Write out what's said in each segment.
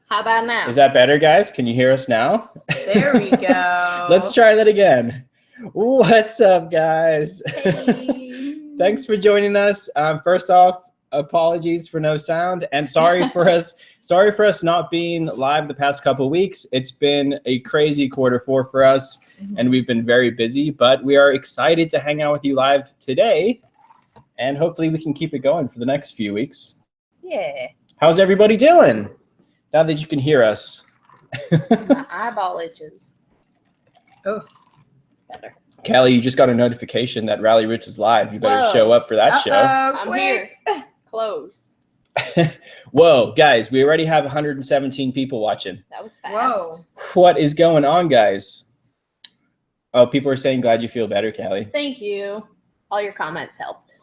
How about now? Is that better, guys? Can you hear us now? There we go. Let's try that again. What's up, guys? Hey. Thanks for joining us. First off, apologies for no sound, and sorry for us not being live the past couple of weeks. It's been a crazy quarter four for us, and we've been very busy, but we are excited to hang out with you live today, and hopefully we can keep it going for the next few weeks. Yeah. How's everybody doing now that you can hear us? My eyeball itches. Oh, it's better. Callie, you just got a notification that Ralli Rich is live. You better show up for that show. I'm here. Close. Whoa, guys, we already have 117 people watching. That was fast. Whoa. What is going on, guys? Oh, people are saying glad you feel better, Callie. Thank you. All your comments helped.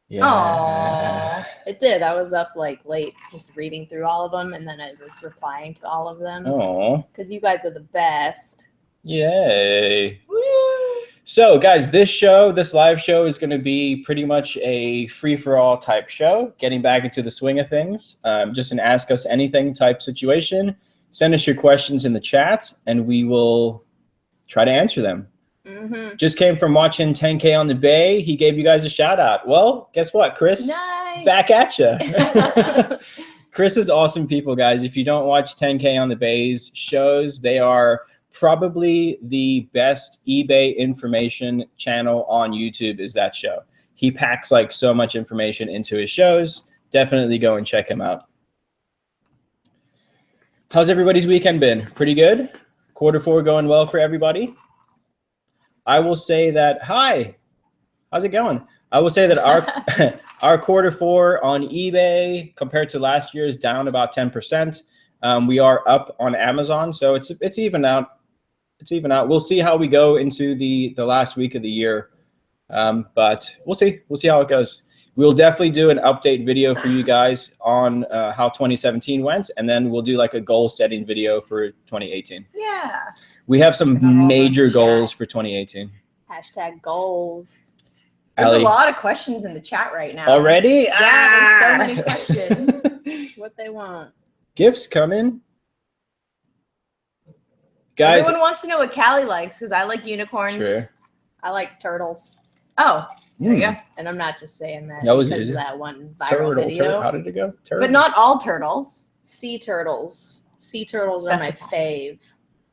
Yeah. Aww. It did. I was up like late just reading through all of them, and then I was replying to all of them. Oh. Because you guys are the best. Yay. Woo. So, guys, this live show is going to be pretty much a free-for-all type show, getting back into the swing of things. Just an ask us anything type situation. Send us your questions in the chat, and we will try to answer them. Just came from watching 10K on the Bay. He gave you guys a shout out. Well, guess what, Chris? Nice. Back at you. Chris is awesome people, guys. If you don't watch 10K on the Bay's shows, they are probably the best eBay information channel on YouTube is that show. He packs like so much information into his shows. Definitely go and check him out. How's everybody's weekend been? Pretty good? Quarter four going well for everybody? I will say that, hi, how's it going? I will say that our quarter four on eBay compared to last year is down about 10%. We are up on Amazon, so it's even out. It's even out. We'll see how we go into the last week of the year, but we'll see. We'll see how it goes. We'll definitely do an update video for you guys on how 2017 went, and then we'll do like a goal setting video for 2018. Yeah. We have some major goals for 2018. Hashtag goals. There's Allie. a lot of questions in the chat right now. Already? Yeah, there's so many questions. What they want. Gifts coming. Guys. Everyone wants to know what Callie likes because I like unicorns. True. I like turtles. Oh, there you go. And I'm not just saying that That was because easy. of that one viral Turtle. video. How did it go? Turtle. But not all turtles. Sea turtles. Sea turtles are my Specify. fave.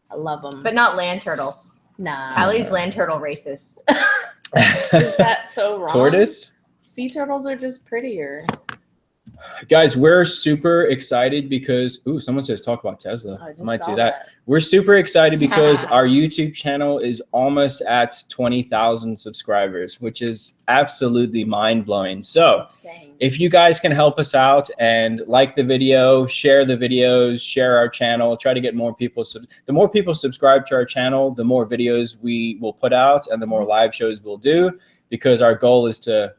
I love them. But not land turtles. nah. Callie's land turtle racist. Is that so wrong? Tortoise? Sea turtles are just prettier. Guys, we're super excited because someone says talk about Tesla. I just Might saw do that. We're super excited because our YouTube channel is almost at 20,000 subscribers, which is absolutely mind-blowing. So Same. if you guys can help us out and like the video, share the videos, share our channel, try to get more people. The more people subscribe to our channel, the more videos we will put out and the more live shows we'll do, because our goal is to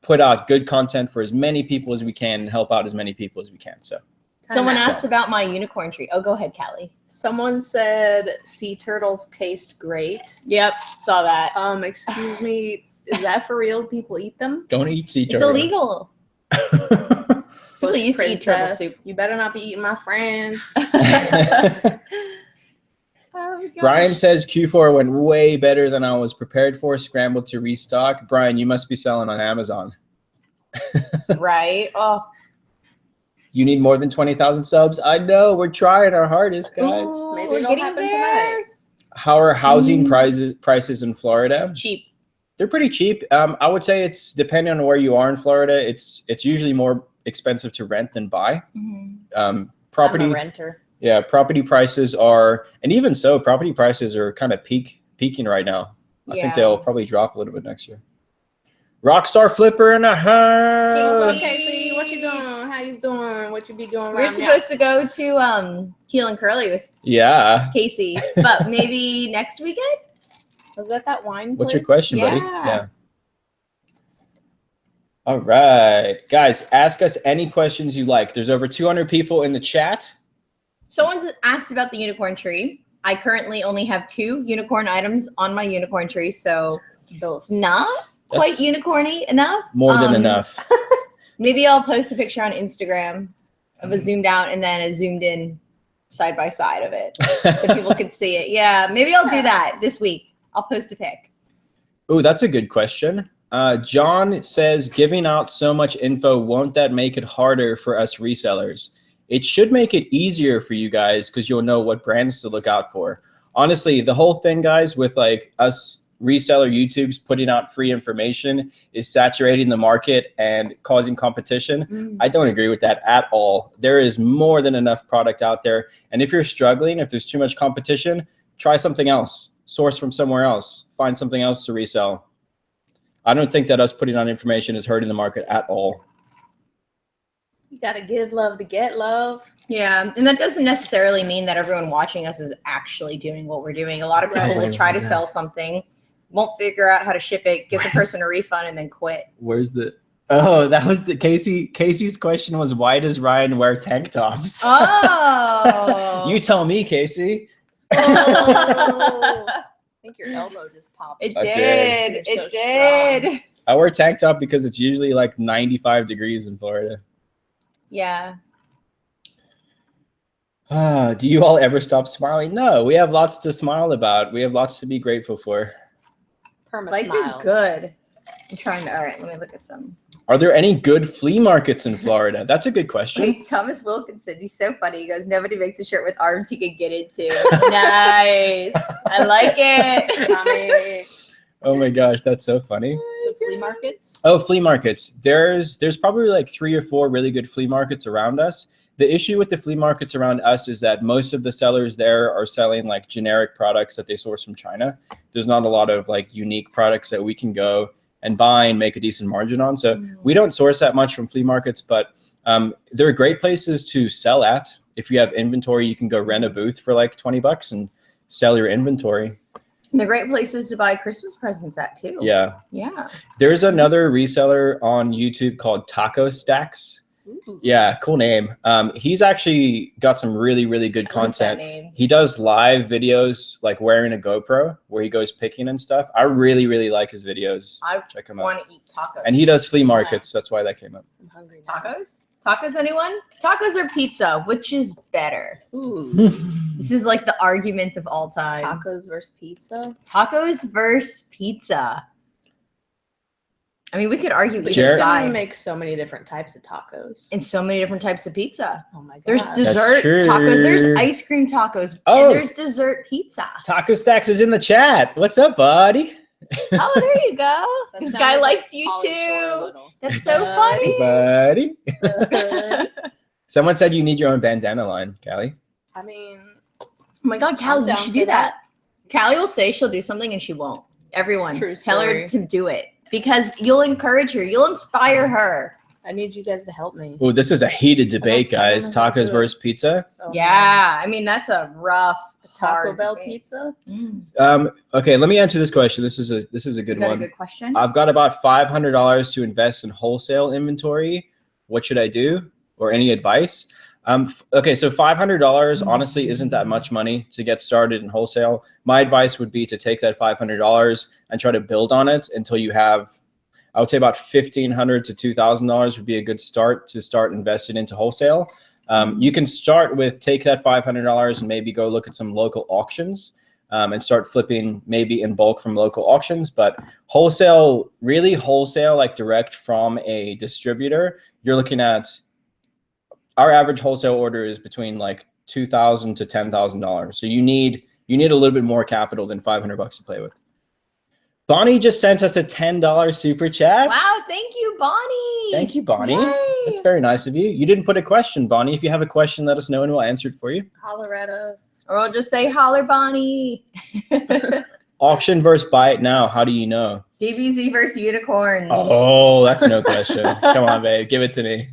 put out good content for as many people as we can and help out as many people as we can. So Someone asked about my unicorn tree. Oh, go ahead, Callie. Someone said sea turtles taste great. Yep, saw that. Excuse me, is that for real? People eat them? don't eat sea It's turtle. illegal. People Bush used to eat turtle princess, soup. You better not be eating my friends. Oh, God. Brian says Q4 went way better than I was prepared for. Scrambled to restock. Brian, you must be selling on Amazon. Right? Oh, You need more than 20,000 subs. I know, we're trying our hardest, guys. Ooh, Maybe we're it'll getting happen there. tonight. How are housing prices in Florida? Cheap. They're pretty cheap. I would say it's depending on where you are in Florida. It's usually more expensive to rent than buy. I'm Property. a renter. Yeah, property prices are, and even so, property prices are kind of peaking right now. I think they'll probably drop a little bit next year. Rockstar Flipper in a What's house. up, Casey? What you doing? How you doing? What you be doing? We're supposed to go to Heel and Curly with Yeah. Casey, but maybe next weekend? Was that wine What's your place? question, buddy? Yeah. All right, guys, ask us any questions you like. There's over 200 people in the chat. Someone asked about the unicorn tree. I currently only have 2 unicorn items on my unicorn tree, so Those. not quite That's unicorny enough. more than enough. Maybe I'll post a picture on Instagram of a zoomed out and then a zoomed in side by side of it so people can see it. Yeah, maybe I'll do that this week. I'll post a pic. Oh, that's a good question. John says, giving out so much info, won't that make it harder for us resellers? It should make it easier for you guys because you'll know what brands to look out for. Honestly, the whole thing, guys, with like us reseller YouTubes putting out free information is saturating the market and causing competition. I don't agree with that at all. There is more than enough product out there. And if you're struggling, if there's too much competition, try something else. Source from somewhere else. Find something else to resell. I don't think that us putting on information is hurting the market at all. You got to give love to get love. Yeah, and that doesn't necessarily mean that everyone watching us is actually doing what we're doing. A lot of people will try to sell something, won't figure out how to ship it, give the person a refund, and then quit. Where's the... Oh, that was the Casey's question was, why does Ryan wear tank tops? Oh. You tell me, Casey. Oh. I think your elbow just popped. It I did. did. You're so It did. I wear tank top because it's usually like 95 degrees in Florida. Yeah. Do you all ever stop smiling? No, we have lots to smile about. We have lots to be grateful for. Life is good. I'm trying to, all right, let me look at some. Are there any good flea markets in Florida? That's a good question. Wait, Thomas Wilkinson, he's so funny. He goes, nobody makes a shirt with arms he could get into. Nice. I like it. Tommy. Oh my gosh, that's so funny. So flea markets? Oh, flea markets. There's probably like 3 or 4 really good flea markets around us. The issue with the flea markets around us is that most of the sellers there are selling like generic products that they source from China. There's not a lot of like unique products that we can go and buy and make a decent margin on. So we don't source that much from flea markets, but there are great places to sell at. If you have inventory, you can go rent a booth for like $20 and sell your inventory. They're great places to buy Christmas presents at too. Yeah. Yeah. There's another reseller on YouTube called Taco Stacks. Ooh. Yeah, cool name. He's actually got some really, really good content. Name. He does live videos like wearing a GoPro where he goes picking and stuff. I really, really like his videos. I Check him out. want to eat tacos. And he does flea markets. That's why that came up. I'm hungry now. tacos. Tacos, anyone? Tacos or pizza? Which is better? Ooh. This is like the argument of all time. Tacos versus pizza? Tacos versus pizza. I mean, we could argue But either Jared- you can side. make so many different types of tacos. And so many different types of pizza. Oh my god. There's That's dessert true. tacos. There's ice cream tacos. Oh. And there's dessert pizza. Taco Stacks is in the chat. What's up, buddy? Oh, there you go. That This guy sounded like likes you Pauly Shore a too. little. That's so funny. Buddy. I Someone said you need your own bandana line, Callie. mean, Oh my God, Callie, you down should for do that. Callie will say she'll do something and she won't. Everyone, True tell her story. to do it because you'll encourage her. You'll inspire her. I need you guys to help me. Oh, this is a heated debate, I don't guys. know how to Tacos do it. versus pizza. Oh, man. Yeah, I mean, that's a rough Taco hard Bell debate. pizza? Okay, let me answer this question. This is a good Is that a one. good question? I've got about $500 to invest in wholesale inventory. What should I do? Or any advice? Okay, so $500 honestly isn't that much money to get started in wholesale. My advice would be to take that $500 and try to build on it until you have, I would say about $1,500 to $2,000 would be a good start to start investing into wholesale. You can start with take that $500 and maybe go look at some local auctions and start flipping maybe in bulk from local auctions. But wholesale, really wholesale, like direct from a distributor, you're looking at, our average wholesale order is between like $2,000 to $10,000. So you need a little bit more capital than $500 to play with. Bonnie just sent us a $10 super chat. Wow, thank you, Bonnie. Thank you, Bonnie. Yay. That's very nice of you. You didn't put a question, Bonnie. If you have a question, let us know and we'll answer it for you. Holler at us. Or I'll just say, holler, Bonnie. Auction versus buy it now. How do you know? DBZ versus unicorns. Oh, that's no question. Come on, babe. Give it to me.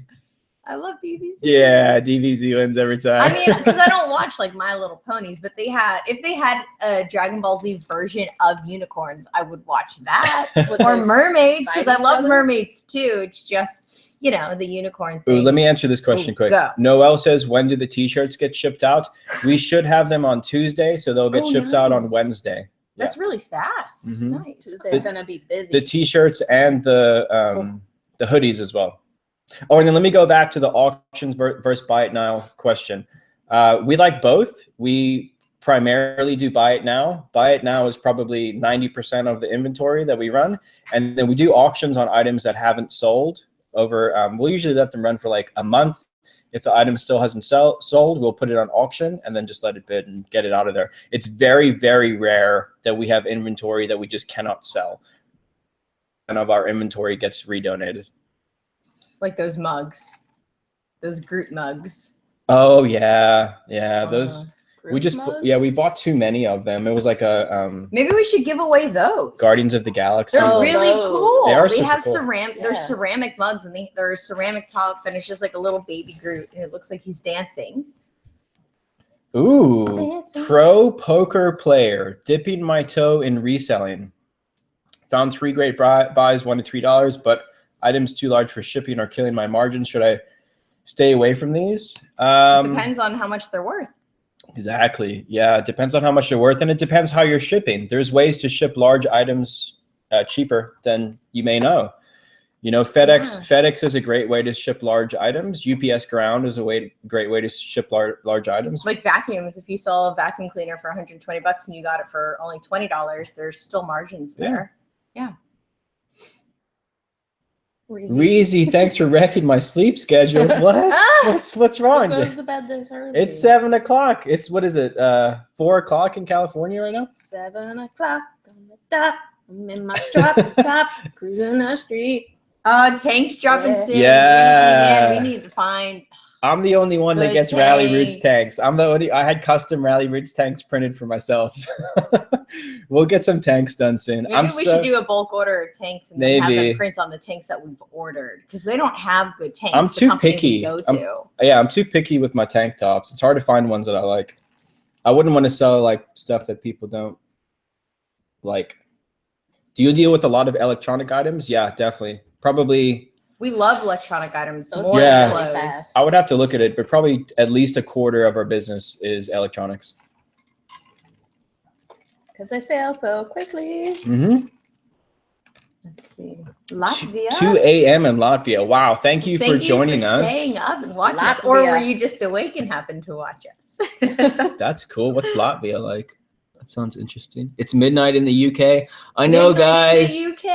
I love DBZ. Yeah, DVZ wins every time. I mean, because I don't watch like My Little Ponies, but if they had a Dragon Ball Z version of unicorns, I would watch that. Would Or they mermaids, fight because I each love other? mermaids too. It's just, the unicorn thing. Ooh, let me answer this question Ooh, quick. go. Noel says, when do the t-shirts get shipped out? We should have them on Tuesday, so they'll get shipped out on nice. Wednesday. That's really fast. Mhm. Nice. Tuesday's gonna be busy. The t-shirts and the hoodies as well. Oh, and then let me go back to the auctions versus buy it now question. We like both. We primarily do buy it now. Buy it now is probably 90% of the inventory that we run. And then we do auctions on items that haven't sold over. We'll usually let them run for like a month. If the item still hasn't sold, we'll put it on auction and then just let it bid and get it out of there. It's very, very rare that we have inventory that we just cannot sell. And of our inventory gets redonated. Like those mugs, those Groot mugs. Oh yeah, yeah. Those we just mugs? we bought too many of them. It was like a Maybe we should give away those. Guardians of the Galaxy. They're Oh, really those. cool. They are They super have cool. They're Yeah. ceramic mugs, and they're a ceramic top, and it's just like a little baby Groot, and it looks like he's dancing. Ooh, Dancing. pro poker player dipping my toe in reselling. Found 3 great buys, $1 to $3, but items too large for shipping are killing my margins. Should I stay away from these? It depends on how much they're worth. Exactly. Yeah, it depends on how much they're worth, and it depends how you're shipping. There's ways to ship large items cheaper than you may know. You know, FedEx is a great way to ship large items. UPS Ground is a great way to ship large items. Like vacuums, if you sell a vacuum cleaner for $120 and you got it for only $20, there's still margins there. Yeah. Reezy, thanks for wrecking my sleep schedule. What? What's wrong? Who goes to bed this early? It's 7 o'clock. It's what is it? 4 o'clock in California right now? 7 o'clock on the dot. I'm in my drop top, cruising the street. Tanks dropping soon. Yeah. Man, we need to find. I'm the only one that Good gets Ralli Roots tanks. tanks. I'm the only. I had custom Ralli Roots tanks printed for myself. We'll get some tanks done soon. Maybe we should do a bulk order of tanks and then have Maybe. them print on the tanks that we've ordered because they don't have good tanks. I'm the too company we picky. Go to. I'm too picky with my tank tops. It's hard to find ones that I like. I wouldn't want to sell like stuff that people don't like. Do you deal with a lot of electronic items? Yeah, definitely. Probably. We love electronic items Those more Yeah. than really clothes. fast. I would have to look at it, but probably at least a quarter of our business is electronics. Because they sell so quickly. Mm-hmm. Let's see. Latvia. 2 a.m. in Latvia. Wow. Thank you for joining us. Staying up and watching us. Or Latvia. were you just awake and happened to watch us? That's cool. What's Latvia like? That sounds interesting. It's midnight in the UK. I know, guys. The UK.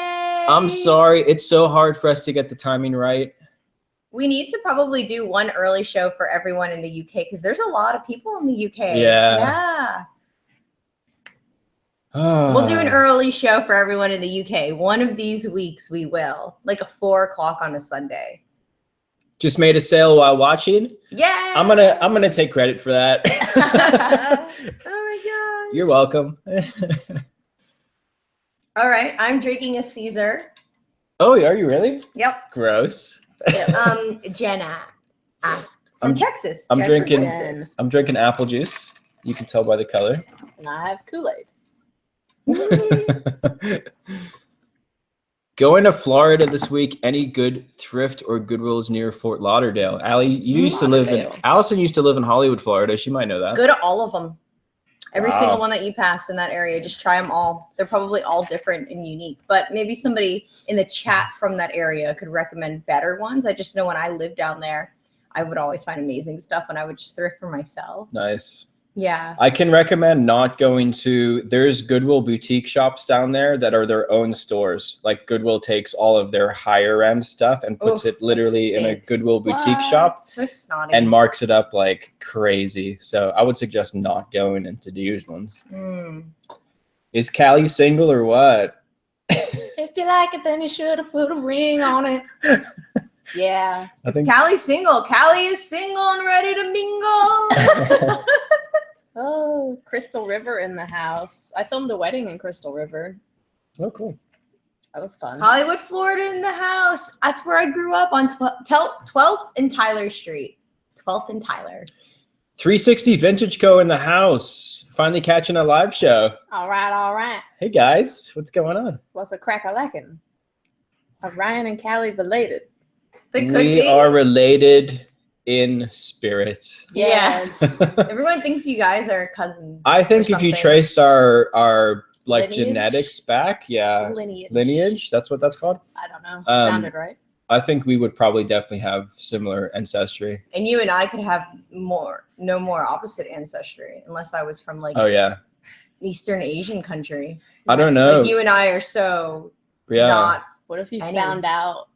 I'm sorry. It's so hard for us to get the timing right. We need to probably do one early show for everyone in the UK because there's a lot of people in the UK. Yeah. We'll do an early show for everyone in the UK. One of these weeks we will. Like a 4 o'clock on a Sunday. Just made a sale while watching. Yeah. I'm gonna take credit for that. Oh my gosh. You're welcome. All right. I'm drinking a Caesar. Oh, are you really? Yep. Gross. Jenna asked from I'm- Texas. I'm Jen from drinking- Texas. I'm drinking apple juice. You can tell by the color. And I have Kool-Aid. Going to Florida this week. Any good thrift or Goodwills near Fort Lauderdale? Allie, you used to live in. Lauderdale. Allison used to live in Hollywood, Florida. She might know that. Go to all of them. Every Wow. single one that you pass in that area, just try them all. They're probably all different and unique, but maybe somebody in the chat from that area could recommend better ones. I just know when I lived down there, I would always find amazing stuff and I would just thrift for myself. Nice. Yeah. I can recommend not going to. There's Goodwill boutique shops down there that are their own stores. Like Goodwill takes all of their higher end stuff and puts Oof, it literally in a it's- Goodwill boutique shop So snotty. and marks it up like crazy. So I would suggest not going into the used ones. Is Callie single or what? If you like it, then you should have put a ring on it. Yeah. I think Callie's single. Callie is single and ready to mingle. Oh, Crystal River in the house. I filmed a wedding in Crystal River. Oh, cool. That was fun. Hollywood, Florida in the house. That's where I grew up on 12th and Tyler Street. 12th and Tyler. 360 Vintage Co. in the house. Finally catching a live show. All right, all right. Hey guys, what's going on? What's a crack-a-lackin'? Are Ryan and Callie related? They could We be. are related in spirit. Yes. Everyone thinks you guys are cousins. I think or if you something. traced our like Lineage? genetics back, lineage, that's what that's called. I don't know. Um, Sounded right. I think we would probably definitely have similar ancestry. And you and I could have no more opposite ancestry unless I was from like Oh yeah. Eastern Asian country. I don't know. Like you and I are so Yeah. not. What if you Any. found out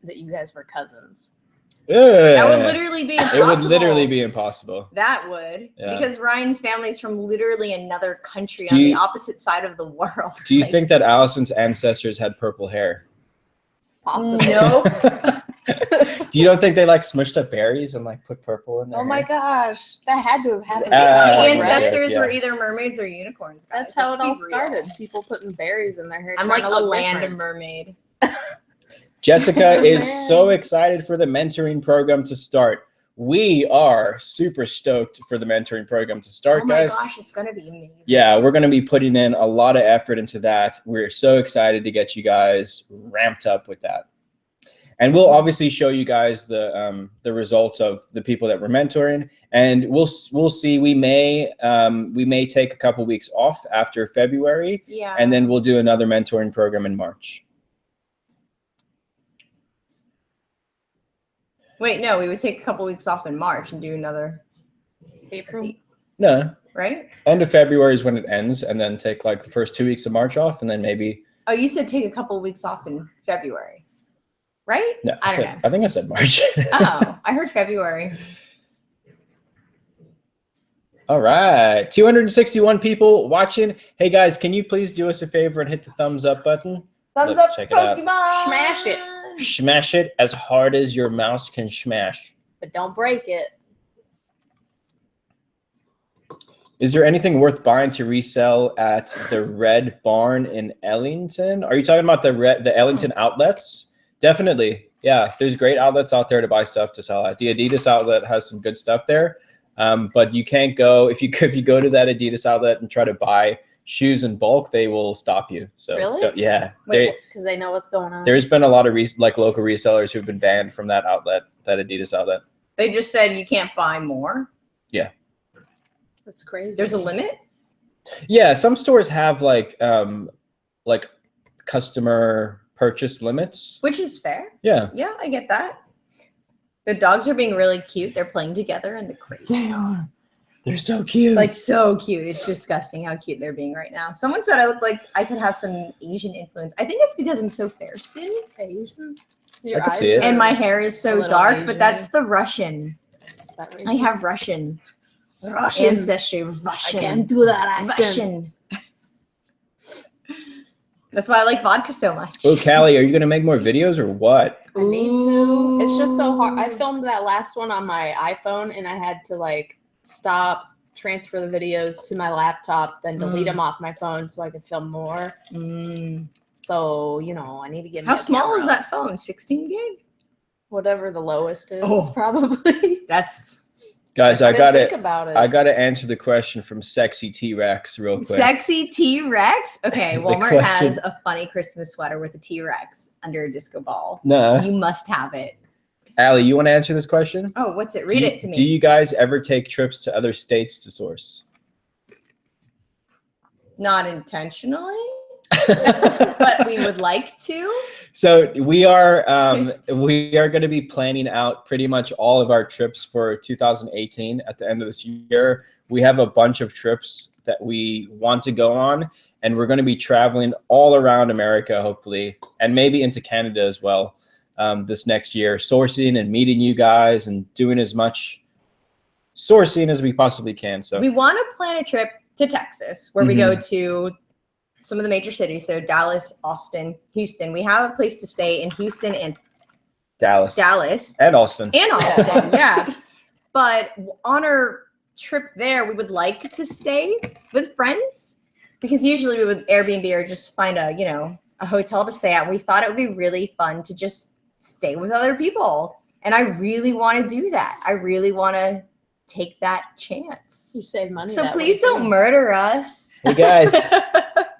that you guys were cousins? That would literally be impossible. It would literally be impossible. That would. Yeah. Because Ryan's family's from literally another country Do on you- the opposite side of the world. Do you Like, think that Allison's ancestors had purple hair? Possibly. Nope. Do you don't think they like smushed up berries and like put purple in there? Oh my gosh, that had to have happened. The right? ancestors Yeah. were either mermaids or unicorns. Guys. That's how Let's it all be real. started. People putting berries in their hair. I'm trying like to a look land different. mermaid. Jessica Oh, is man. so excited for the mentoring program to start. We are super stoked for the mentoring program to start, Oh my guys. gosh, it's gonna be amazing. Yeah, we're going to be putting in a lot of effort into that. We're so excited to get you guys ramped up with that. And we'll obviously show you guys the results of the people that we're mentoring, and we'll see. We may take a couple weeks off after February, Yeah. and then we'll do another mentoring program in March. Wait, no, we would take a couple weeks off in March and do another, April. No, right? end of February is when it ends, and then take like the first 2 weeks of March off, and then maybe. Oh, you said take a couple weeks off in February, right? No, I don't know. I think I said March. Oh, I heard February. All right, 261 people watching. Hey guys, can you please do us a favor and hit the thumbs up button? Thumbs Let's up, check it out. Pokemon! Smash it. Smash it as hard as your mouse can smash. But don't break it. Is there anything worth buying to resell at the Red Barn in Ellington? Are you talking about the Ellington outlets? Definitely. Yeah, there's great outlets out there to buy stuff to sell at. The Adidas outlet has some good stuff there. But you can't go if you go to that Adidas outlet and try to buy shoes in bulk, they will stop you. So Really? yeah, Because they know what's going on. there's been a lot of local resellers who've been banned from that outlet, that Adidas outlet. They just said you can't buy more. That's crazy. There's a limit. Yeah, some stores have like customer purchase limits. Which is fair. Yeah. Yeah, I get that. The dogs are being really cute. They're playing together in the crate. They are. They're so cute. Like so cute. It's disgusting how cute they're being right now. Someone said I look like I could have some Asian influence. I think it's because I'm so fair skinned. Asian. I could see it. And my hair is A so little dark, Asian-y. but that's the Russian. Is that I have racist? Russian Russian. ancestry. I Russian. can't do that accent. Russian. That's why I like vodka so much. Oh, Callie, are you gonna make more videos or what? I need to. It's just so hard. I filmed that last one on my iPhone, and I had to like stop, transfer the videos to my laptop, then delete them off my phone so I could film more. Mm. So I need to get. How my small is camera. that phone? 16 gig? Whatever the lowest is, Oh. probably. That's Guys, I I didn't got think it. about it. I gotta answer the question from Sexy T-Rex real quick. sexy T-Rex. Okay, The Walmart question- has a funny Christmas sweater with a T-Rex under a disco ball. No, You must have it. Allie, you want to answer this question? Oh, what's it? Read it to me. Do you guys ever take trips to other states to source? Not intentionally, but we would like to. So we are going to be planning out pretty much all of our trips for 2018 at the end of this year. We have a bunch of trips that we want to go on, and we're going to be traveling all around America, hopefully, and maybe into Canada as well this next year, sourcing and meeting you guys and doing as much sourcing as we possibly can. So We want to plan a trip to Texas where we go to some of the major cities. So Dallas, Austin, Houston. We have a place to stay in Houston and Dallas and Austin. And Austin, yeah. But on our trip there, we would like to stay with friends because usually we would Airbnb or just find a hotel to stay at. We thought it would be really fun to just stay with other people. And I really want to do that. I really want to take that chance. You save money. So that please way, don't too. murder us. Hey guys,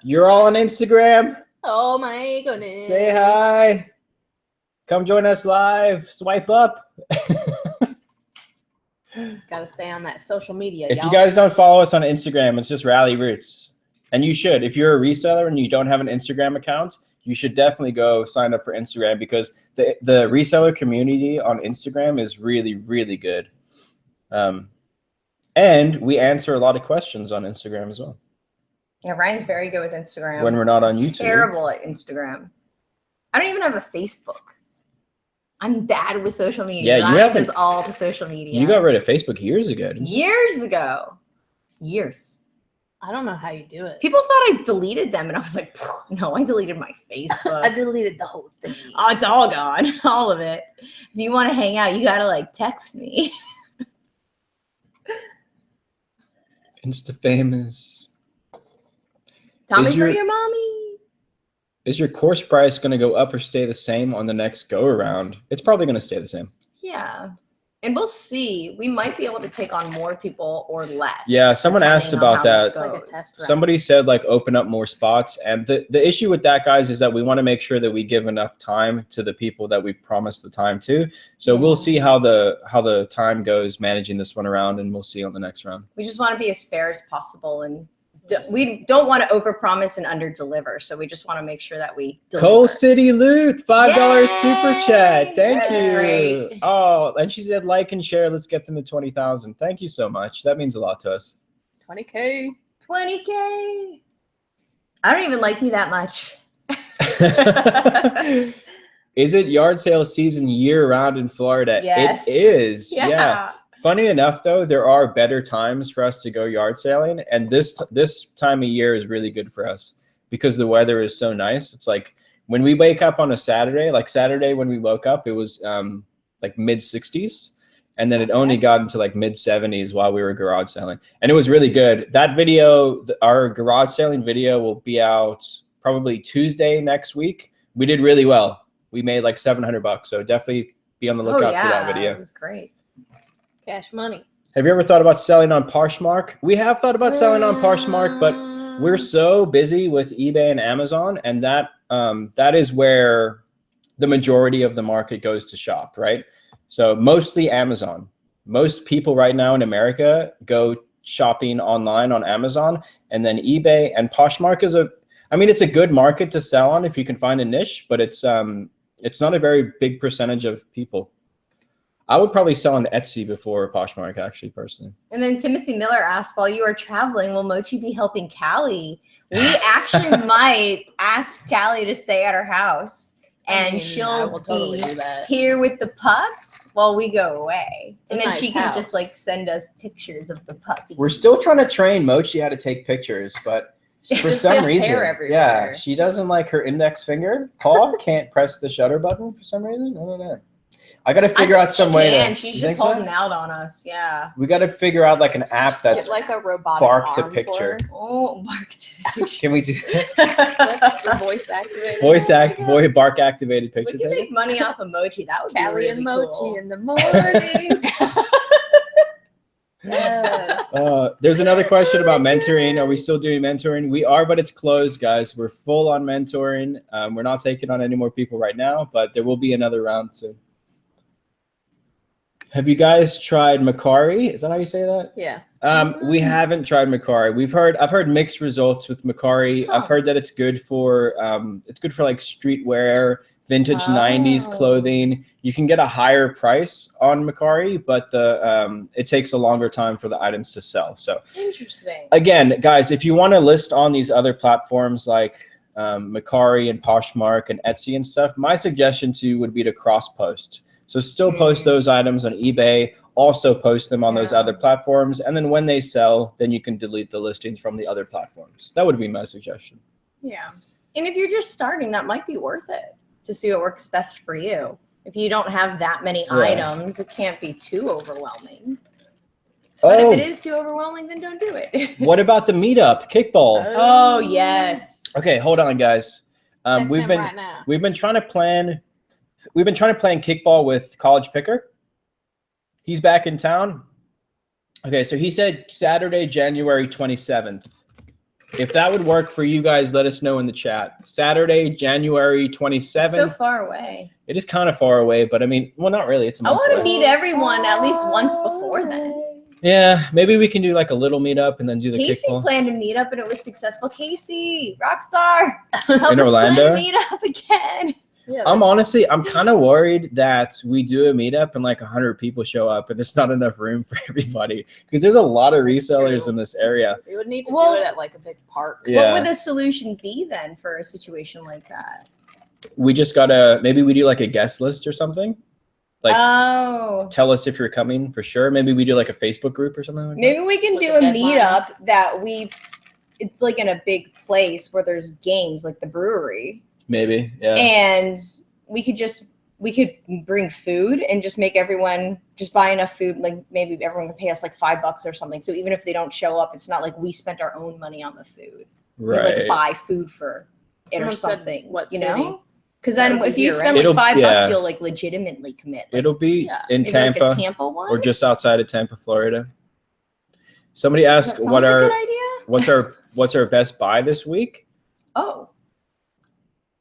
you're all on Instagram. Oh my goodness. Say hi. Come join us live. Swipe up. Gotta stay on that social media. If y'all. you guys don't follow us on Instagram, it's just Ralli Roots. And you should. If you're a reseller and you don't have an Instagram account, you should definitely go sign up for Instagram because the reseller community on Instagram is really, really good. And we answer a lot of questions on Instagram as well. Yeah, Ryan's very good with Instagram. When we're not on YouTube. Terrible at Instagram. I don't even have a Facebook. I'm bad with social media. Yeah, Ryan does all the social media. You got rid of Facebook years ago, didn't you? Years ago. Years. I don't know how you do it. People thought I deleted them, and I was like, no, I deleted my Facebook. I deleted the whole thing. Oh, it's all gone. All of it. If you want to hang out, you got to like text me. Insta famous. Tell me for your mommy. Is your course price going to go up or stay the same on the next go around? It's probably going to stay the same. Yeah. And we'll see. We might be able to take on more people or less. Yeah, someone asked about that. Like a test run. Somebody said like open up more spots. And the issue with that, guys, is that we want to make sure that we give enough time to the people that we've promised the time to. So we'll see how the time goes managing this one around, and we'll see on the next round. We just want to be as fair as possible, and we don't want to overpromise and underdeliver. So we just want to make sure that we deliver. Coal City Loot, $5 super chat. Thank you. Great. Oh, and she said like and share. Let's get them to 20,000. Thank you so much. That means a lot to us. 20K. 20K. I don't even like me that much. Is it yard sale season year round in Florida? Yes. It is. Yeah. Funny enough, though, there are better times for us to go yard sailing, and this time of year is really good for us because the weather is so nice. It's like when we wake up on a Saturday, like Saturday when we woke up, it was like mid 60s, and then it only got into like mid 70s while we were garage sailing, and it was really good. That video, our garage sailing video, will be out probably Tuesday next week. We did really well. We made like $700, so definitely be on the lookout for that video. It was great. Cash money. Have you ever thought about selling on Poshmark? We have thought about selling on Poshmark, but we're so busy with eBay and Amazon, and that is where the majority of the market goes to shop, right? So mostly Amazon. Most people right now in America go shopping online on Amazon, and then eBay and Poshmark is it's a good market to sell on if you can find a niche, but it's not a very big percentage of people. I would probably sell on Etsy before Poshmark, actually, personally. And then Timothy Miller asked, while you are traveling, will Mochi be helping Callie? We actually might ask Callie to stay at our house, and she'll totally be here with the pups while we go away. And then she can just like send us pictures of the puppies. We're still trying to train Mochi how to take pictures, but for some reason, yeah, she doesn't like her index finger. Paul can't press the shutter button for some reason. I don't know. I got to figure out some way to. She's just holding out on us. Yeah. We got to figure out like an app that's like a robotic bark to picture. Oh, bark to picture. Can we do that? Voice activated. Bark activated picture. We can make money off emoji. That would Callie be really and Mochi cool. in the morning. Yes. There's another question about mentoring. Are we still doing mentoring? We are, but it's closed, guys. We're full on mentoring. We're not taking on any more people right now, but there will be another round soon. Have you guys tried Macari? Is that how you say that? Yeah. We haven't tried Macari. I've heard mixed results with Macari. I've heard that it's good for like streetwear, vintage 90s clothing. You can get a higher price on Macari, but it takes a longer time for the items to sell. So interesting. Again, guys, if you want to list on these other platforms like Macari and Poshmark and Etsy and stuff, my suggestion to you would be to cross post. So still post those items on eBay, also post them on those other platforms. And then when they sell, then you can delete the listings from the other platforms. That would be my suggestion. Yeah. And if you're just starting, that might be worth it to see what works best for you. If you don't have that many items, it can't be too overwhelming. But if it is too overwhelming, then don't do it. What about the meetup, kickball? Oh, yes. Okay, hold on, guys. We've been trying to plan kickball with College Picker. He's back in town. Okay, so he said Saturday, January 27th. If that would work for you guys, let us know in the chat. Saturday, January 27th. It's so far away. It is kind of far away, but I mean, well, not really. It's a month I want to away. meet everyone at least once before then. Yeah, maybe we can do like a little meetup and then do the Casey kickball planned a meetup and it was successful. Casey, Rockstar, help in us Orlando. plan a meetup again. Yeah, I'm kind of worried that we do a meetup and like 100 people show up and there's not enough room for everybody because there's a lot of That's resellers true. in this area. we would need to Well, do it at like a big park. Yeah. What would the solution be then for a situation like that? We just gotta, maybe we do like a guest list or something. Like, oh, tell us if you're coming for sure. Maybe we do like a Facebook group or something like that. maybe we can With do a a deadline. meetup that it's like in a big place where there's games like the brewery. Maybe, yeah. And we could bring food and just make everyone just buy enough food. Like maybe everyone can pay us like $5 or something. So even if they don't show up, it's not like we spent our own money on the food. We Right. like buy food for it Someone or said something. what you city? know? Because That then would if be you here, spend right? like $5, Yeah. you'll like legitimately commit. Like, It'll be Yeah. in maybe Tampa, like a Tampa one. or just outside of Tampa, Florida. Somebody Does asked that sound what like a our good idea? what's our best buy this week? Oh,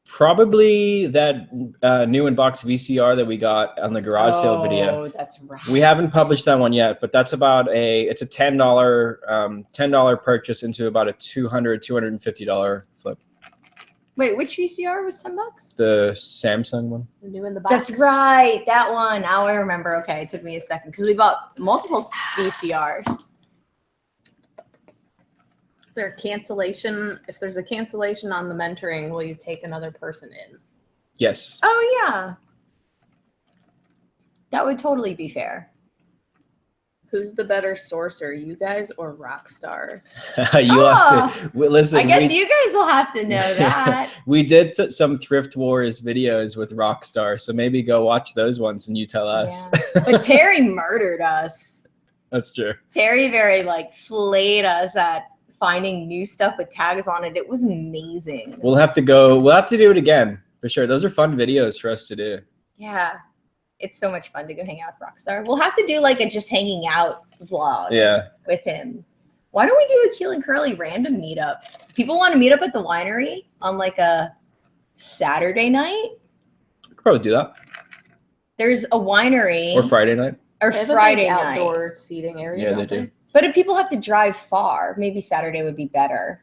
Probably that new in-box VCR that we got on the garage sale video. Oh, that's right. We haven't published that one yet, but that's about it's a $10 purchase into about a $250 flip. Wait, which VCR was $10? The Samsung one. The new in the box. That's right, that one. Now I remember. Okay, it took me a second because we bought multiple VCRs. Is there a cancellation? If there's a cancellation on the mentoring, will you take another person in? Yes. Oh yeah, that would totally be fair. Who's the better sourcer, you guys or Rockstar? You have to listen. I guess you guys will have to know that. We did some Thrift Wars videos with Rockstar, so maybe go watch those ones and you tell us. Yeah. But Terry murdered us. That's true. Terry very like slayed us at finding new stuff with tags on it. It was amazing. We'll have to do it again for sure. Those are fun videos for us to do. Yeah. It's so much fun to go hang out with Rockstar. We'll have to do like a just hanging out vlog Yeah. with him. Why don't we do a Keel and Curly random meetup? People want to meet up at the winery on like a Saturday night. We could probably do that. There's a winery Or Friday night. or They have a Friday big night. outdoor seating area. Yeah, don't they do. But if people have to drive far, maybe Saturday would be better.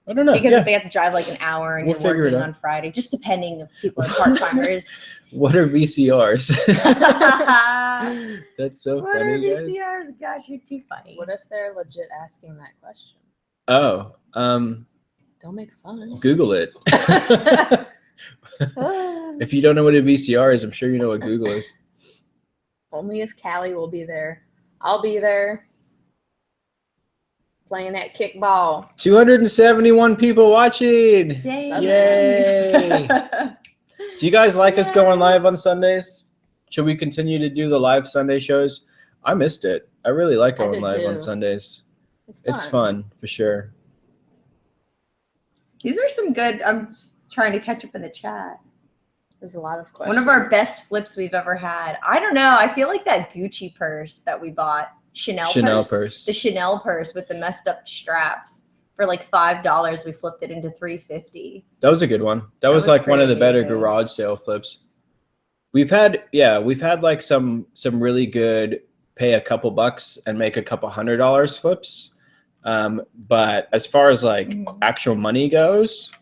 I don't know. Because Yeah. if they have to drive like an hour and We'll you're figure it working out. on Friday, just depending if people are part-timers. What are VCRs? What That's so are funny, guys. VCRs? Gosh, you're too funny. What if they're legit asking that question? Oh, Don't make fun. Google it. If you don't know what a VCR is, I'm sure you know what Google is. Only if Callie will be there. I'll be there. Playing that kickball. 271 people watching. Dang. Yay. Do you guys like us going live on Sundays? Should we continue to do the live Sunday shows? I missed it. I really like I going did live on too. Sundays. It's fun. It's fun for sure. These are some good. I'm just trying to catch up in the chat. There's a lot of questions. One of our best flips we've ever had. I don't know. I feel like that Gucci purse that we bought, Chanel purse. The Chanel purse with the messed up straps for like $5. We flipped it into $3.50. That was a good one. That was was like one of pretty the better amazing. garage sale flips. We've had like some really good pay a couple bucks and make a couple $100 flips. But as far as like actual money goes,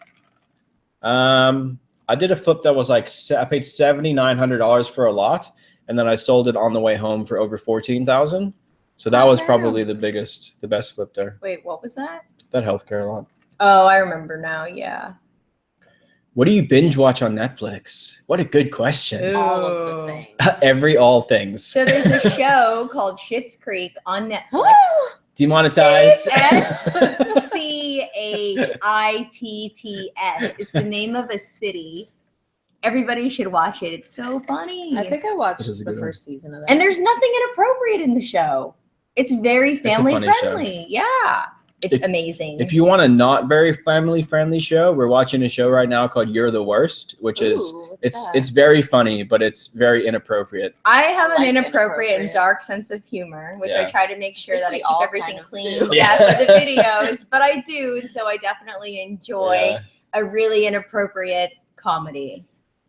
I did a flip that was like I paid $7,900 for a lot, and then I sold it on the way home for over $14,000. So that was probably the best flip there. Wait, what was that? That healthcare lot. Oh, I remember now. Yeah. What do you binge watch on Netflix? What a good question. Ooh. all of the things. All things. So there's a show called Schitt's Creek on Netflix. Demonetized. SCHITTS. It's the name of a city. Everybody should watch it. It's so funny. I think I watched This is a the good one. first season of that. And there's nothing inappropriate in the show. It's very family funny show. friendly. Yeah. It's amazing. If you want a not very family friendly show, we're watching a show right now called You're the Worst, which is Ooh, what's that? it's very funny, but it's very inappropriate. I have an like inappropriate and inappropriate. dark sense of humor, which Yeah. I try to make sure I that I think keep we all everything kind of clean. do. Yeah, Yeah. for the videos, but I do, and so I definitely enjoy Yeah. a really inappropriate comedy.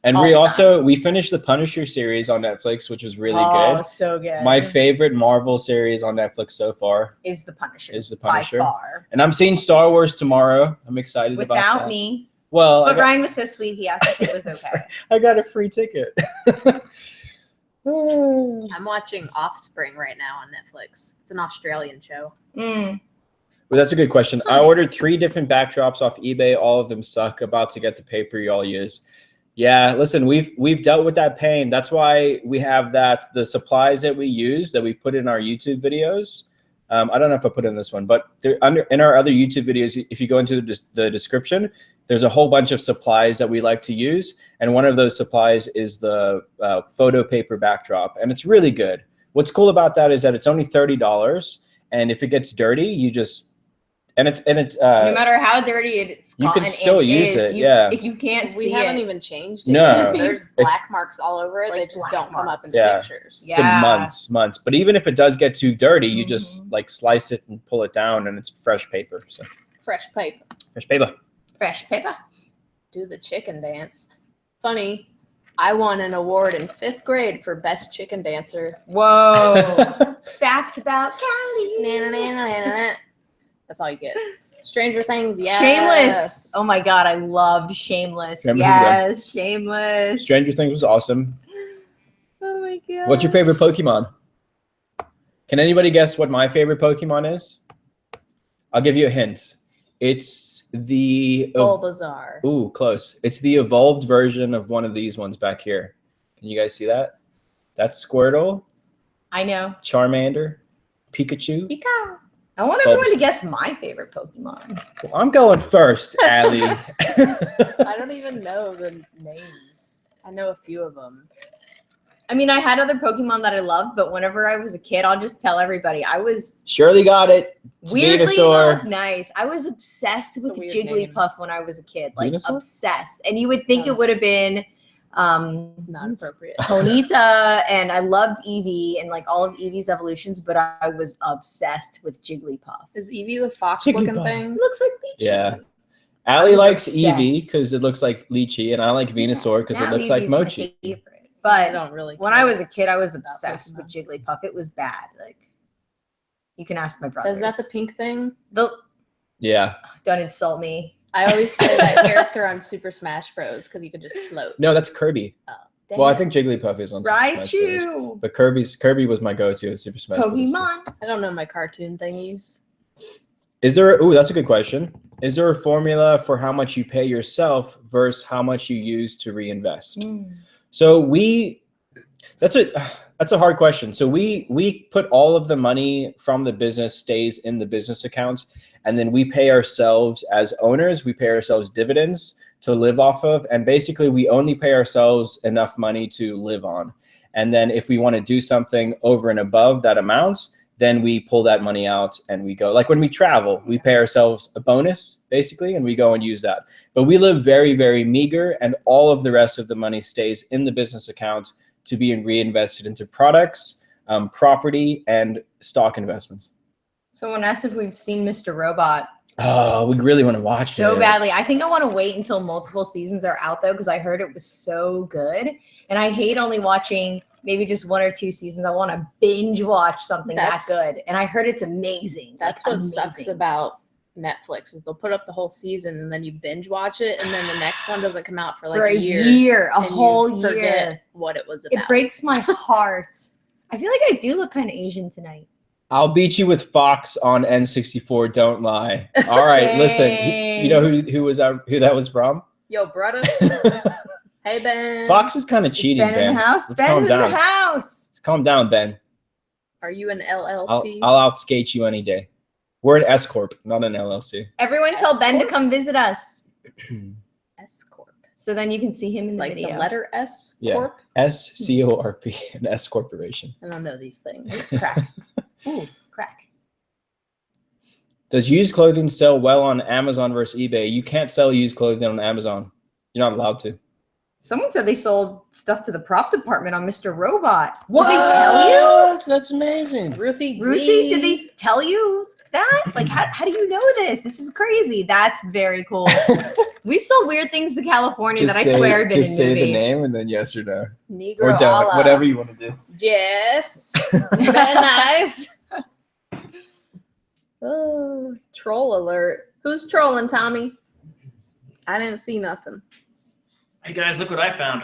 And All we the also we finished the Punisher series on Netflix, which was really good. So good. My favorite Marvel series on Netflix so far is the Punisher. By far. And I'm seeing Star Wars tomorrow. I'm excited about that. Without me. Well, but Ryan was so sweet. He asked if it was okay. I got a free ticket. I'm watching Offspring right now on Netflix. It's an Australian show. Well, that's a good question. I ordered 3 different backdrops off eBay. All of them suck. About to get the paper y'all use. Yeah, listen, we've dealt with that pain. That's why we have the supplies that we use that we put in our YouTube videos. I don't know if I put in this one, but in our other YouTube videos, if you go into the description, there's a whole bunch of supplies that we like to use. And one of those supplies is the photo paper backdrop. And it's really good. What's cool about that is that it's only $30. And if it gets dirty, you just, no matter how dirty it's you can still use it. You can't see We haven't even changed it. No. There's black marks all over it. Like they just black don't come up in Yeah. pictures. Months. But even if it does get too dirty, you just like slice it and pull it down and it's fresh paper. So Fresh paper. Fresh paper. Do the chicken dance. Funny, I won an award in 5th grade for best chicken dancer. Whoa. Facts about Cali. That's all you get. Stranger Things, yes. Shameless. Oh my God, I loved Shameless. Yes, Shameless. Stranger Things was awesome. Oh my God. What's your favorite Pokemon? Can anybody guess what my favorite Pokemon is? I'll give you a hint. It's the Bulbasaur. Ooh, close. It's the evolved version of one of these ones back here. Can you guys see that? That's Squirtle. I know. Charmander. Pikachu. Pika. I want everyone to guess my favorite Pokemon. Well, I'm going first, Allie. I don't even know the names. I know a few of them. I mean, I had other Pokemon that I loved, but whenever I was a kid, I'll just tell everybody I was Shirley got it. It's weirdly Venusaur. nice. I was obsessed with a weird Jigglypuff when I was a kid, like Venusaur? obsessed. And you would think it would have been Not appropriate. Ponyta, and I loved Eevee and like all of Eevee's evolutions, but I was obsessed with Jigglypuff. Is Eevee the fox-looking Jigglypuff. thing? It looks like Lychee. Yeah. Allie likes obsessed. Eevee because it looks like lychee, and I like Venusaur because it Now looks like Eevee's my mochi. favorite. I But don't really. when care. I was a kid, I was about obsessed with Pokemon. Jigglypuff. It was bad. Like, you can ask my brothers. Is that the pink thing? Yeah. Don't insult me. I always play that character on Super Smash Bros. Because you could just float. No, that's Kirby. Dang Well, I it. think Jigglypuff is on Super Smash Bros. Raichu. But Kirby was my go-to at Super Smash Bros. Pokemon. I don't know my cartoon thingies. Is there? Ooh, that's a good question. Is there a formula for how much you pay yourself versus how much you use to reinvest? So that's a hard question. So we put all of the money from the business stays in the business account, and then we pay ourselves as owners. We pay ourselves dividends to live off of, and basically we only pay ourselves enough money to live on. And then if we want to do something over and above that amount, then we pull that money out and we go. Like when we travel, we pay ourselves a bonus basically, and we go and use that. But we live very, very meager, and all of the rest of the money stays in the business account to be reinvested into products, property, and stock investments. Someone asked if we've seen Mr. Robot. Oh, we really want to watch it So badly. I think I want to wait until multiple seasons are out though, because I heard it was so good. And I hate only watching maybe just 1 or 2 seasons. I want to binge watch something that good. And I heard it's amazing. That's like, what sucks about Netflix is they'll put up the whole season and then you binge watch it, and then the next one doesn't come out for like a year, a and whole you year. forget what it was about. It breaks my heart. I feel like I do look kind of Asian tonight. I'll beat you with Fox on N64. Don't lie. All right, listen. You know who that was from? Yo, brother. Hey, Ben. Fox is kind of cheating, Ben in the house. Let's Ben's calm in down. the house. Let's calm down, Ben. Are you an LLC? I'll outskate you any day. We're an S corp, not an LLC. Everyone tell Ben to S-corp? come visit us. S Corp. So then you can see him in the Like video. the letter S Yeah. Corp? SCORP, an S corporation. I don't know these things. Crack. Ooh, crack. Does used clothing sell well on Amazon versus eBay? You can't sell used clothing on Amazon. You're not allowed to. Someone said they sold stuff to the prop department on Mr. Robot. What? Did they tell you? That's amazing. Ruthie, Ruthie, did they tell you? that? Like, how do you know this? This is crazy. That's very cool. We sold weird things to California that I swear have been in movies. Just say the name and then yes or no. Negro Or don't. Allah. Whatever you want to do. Yes. Very nice. Oh, troll alert. Who's trolling, Tommy? I didn't see nothing. Hey guys, look what I found.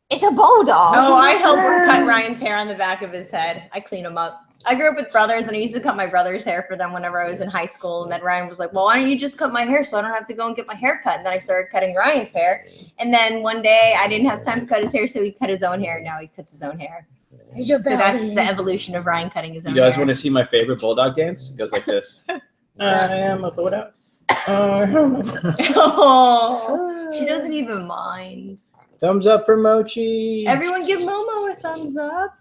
It's a bulldog. Oh, I helped cut Ryan's hair on the back of his head. I clean him up. I grew up with brothers, and I used to cut my brother's hair for them whenever I was in high school. And then Ryan was like, well, why don't you just cut my hair so I don't have to go and get my hair cut? And then I started cutting Ryan's hair. And then one day I didn't have time to cut his hair, so he cut his own hair. Now he cuts his own hair. So that's the evolution of Ryan cutting his own hair. You guys want to see my favorite bulldog dance? It goes like this. I am a bulldog. Oh, she doesn't even mind. Thumbs up for Mochi. Everyone give Momo a thumbs up.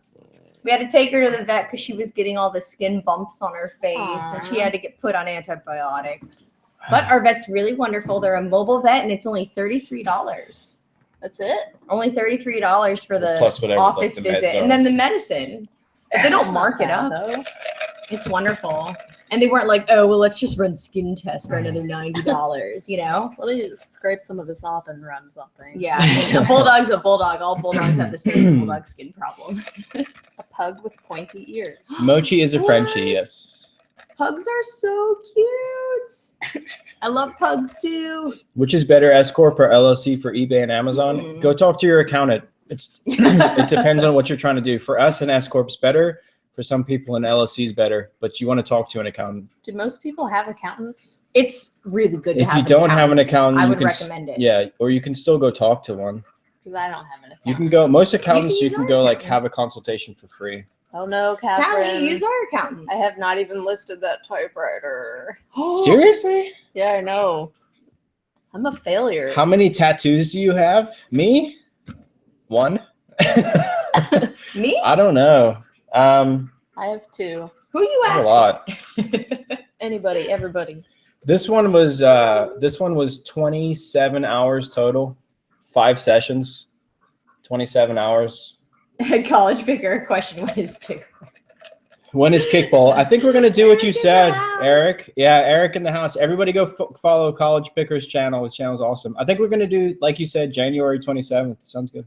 We had to take her to the vet because she was getting all the skin bumps on her face. Aww. And she had to get put on antibiotics. But our vet's really wonderful. They're a mobile vet, and it's only $33. That's it? Only $33 for the Plus whatever, office like, the visit. meds And then are. the medicine. But they don't mark it up. Though. It's wonderful. And they weren't like, oh, well, let's just run skin tests for another $90, you know? Let me just scrape some of this off and run something. Yeah, a bulldog's a bulldog. All bulldogs have the same bulldog skin problem. A pug with pointy ears. Mochi is a What? Frenchie, yes. Pugs are so cute. I love pugs too. Which is better, S Corp or LLC for eBay and Amazon? Mm. Go talk to your accountant. It depends on what you're trying to do. For us, an S Corp's better. For some people, an LLC is better. But you want to talk to an accountant. Do most people have accountants? It's really good to If have you don't have an accountant, I you would can recommend it. Yeah, or you can still go talk to one. Because I don't have an account. You can go. Most accountants, you use can our go like accountant. have a consultation for free. Oh no, Callie, Catherine. use our accountant. I have not even listed that typewriter. Seriously? Yeah, I know. I'm a failure. How many tattoos do you have? Me? One. Me? I don't know. I have two. Who you I have asking? a lot. Anybody, everybody. This one was 27 hours total, 5 sessions, 27 hours. College picker question: what is picker? When is kickball? I think we're gonna do what you Eric in said, the house. Eric. Yeah, Eric in the house. Everybody go follow College Picker's channel. His channel's awesome. I think we're gonna do, like you said, January 27th. Sounds good.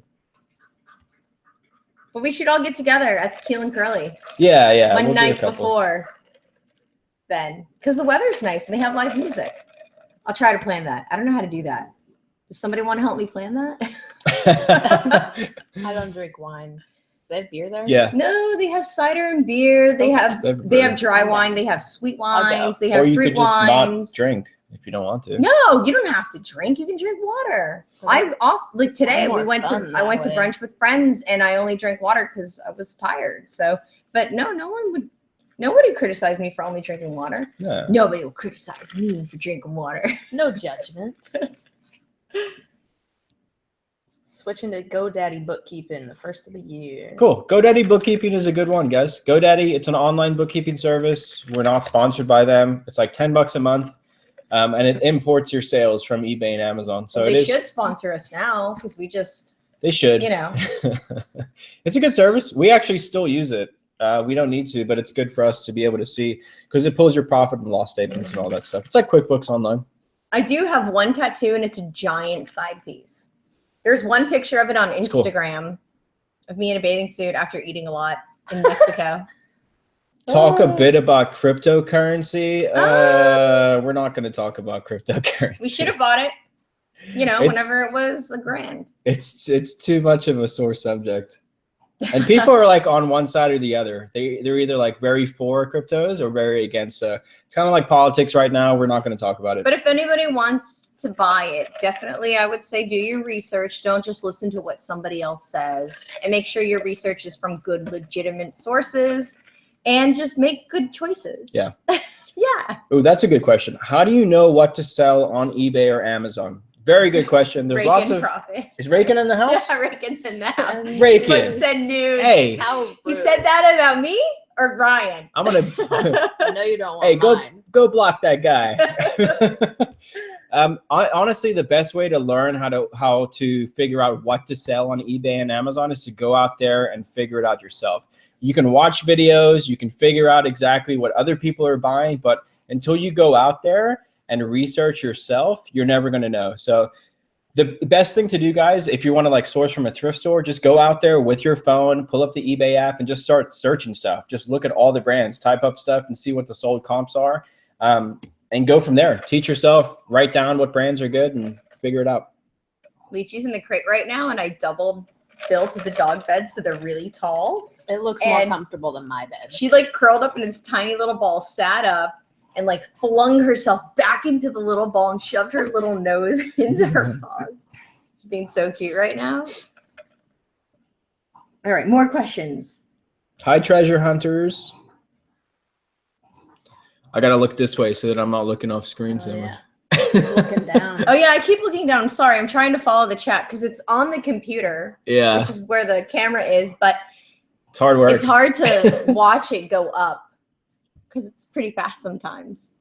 But we should all get together at Keel and Curly Yeah. one we'll do a night couple. before. Then, because the weather's nice and they have live music. I'll try to plan that. I don't know how to do that. Does somebody want to help me plan that? I don't drink wine. They have beer there? Yeah. No, they have cider and beer. They have dry wine. They have sweet wines. They have Or you fruit could just not wines. drink if you don't want to. No, you don't have to drink. You can drink water. Like today More I went fun to that way. brunch with friends and I only drank water because I was tired. So, but nobody criticized me for only drinking water. Yeah. Nobody will criticize me for drinking water. No judgments. Switching to GoDaddy bookkeeping the first of the year. Cool. GoDaddy bookkeeping is a good one, guys. GoDaddy, it's an online bookkeeping service. We're not sponsored by them. It's like $10 a month, and it imports your sales from eBay and Amazon. So They should sponsor us now because we just, They should. you know. It's a good service. We actually still use it. We don't need to, but it's good for us to be able to see because it pulls your profit and loss statements and all that stuff. It's like QuickBooks Online. I do have one tattoo and it's a giant side piece. There's one picture of it on cool. Instagram of me in a bathing suit after eating a lot in Mexico. Talk a bit about cryptocurrency. We're not going to talk about cryptocurrency. We should have bought it, It's- whenever it was $1,000. It's too much of a sore subject. And people are like on one side or the other. They're either like very for cryptos or very against. It's kind of like politics right now. We're not going to talk about it. But if anybody wants to buy it, definitely I would say do your research. Don't just listen to what somebody else says. And make sure your research is from good, legitimate sources. And just make good choices. Yeah. Yeah. Oh, that's a good question. How do you know what to sell on eBay or Amazon? Very good question. There's lots of profit. Is Rakin in the house? Yeah, Rakin's in the house. Rakin. But send nudes. Hey, How You rude. said that about me or Ryan? I'm gonna I know you don't want Hey, mine. go block that guy. Honestly, the best way to learn how to figure out what to sell on eBay and Amazon is to go out there and figure it out yourself. You can watch videos, you can figure out exactly what other people are buying, but until you go out there and research yourself, you're never going to know. So the best thing to do, guys, if you want to like source from a thrift store, just go out there with your phone, pull up the eBay app, and just start searching stuff. Just look at all the brands, type up stuff, and see what the sold comps are, and go from there. Teach yourself, write down what brands are good, and figure it out. Leechy's in the crate right now, and I doubled built the dog bed so they're really tall. It looks more comfortable than my bed. She like curled up in this tiny little ball, sat up, and like flung herself back into the little ball and shoved her little nose into her paws. She's being so cute right now. All right, more questions. Hi, treasure hunters. I gotta look this way so that I'm not looking off screen so much. Looking down. Oh yeah, I keep looking down. I'm sorry, I'm trying to follow the chat because it's on the computer. Yeah. Which is where the camera is, but it's hard work. It's hard to watch it go up because it's pretty fast sometimes.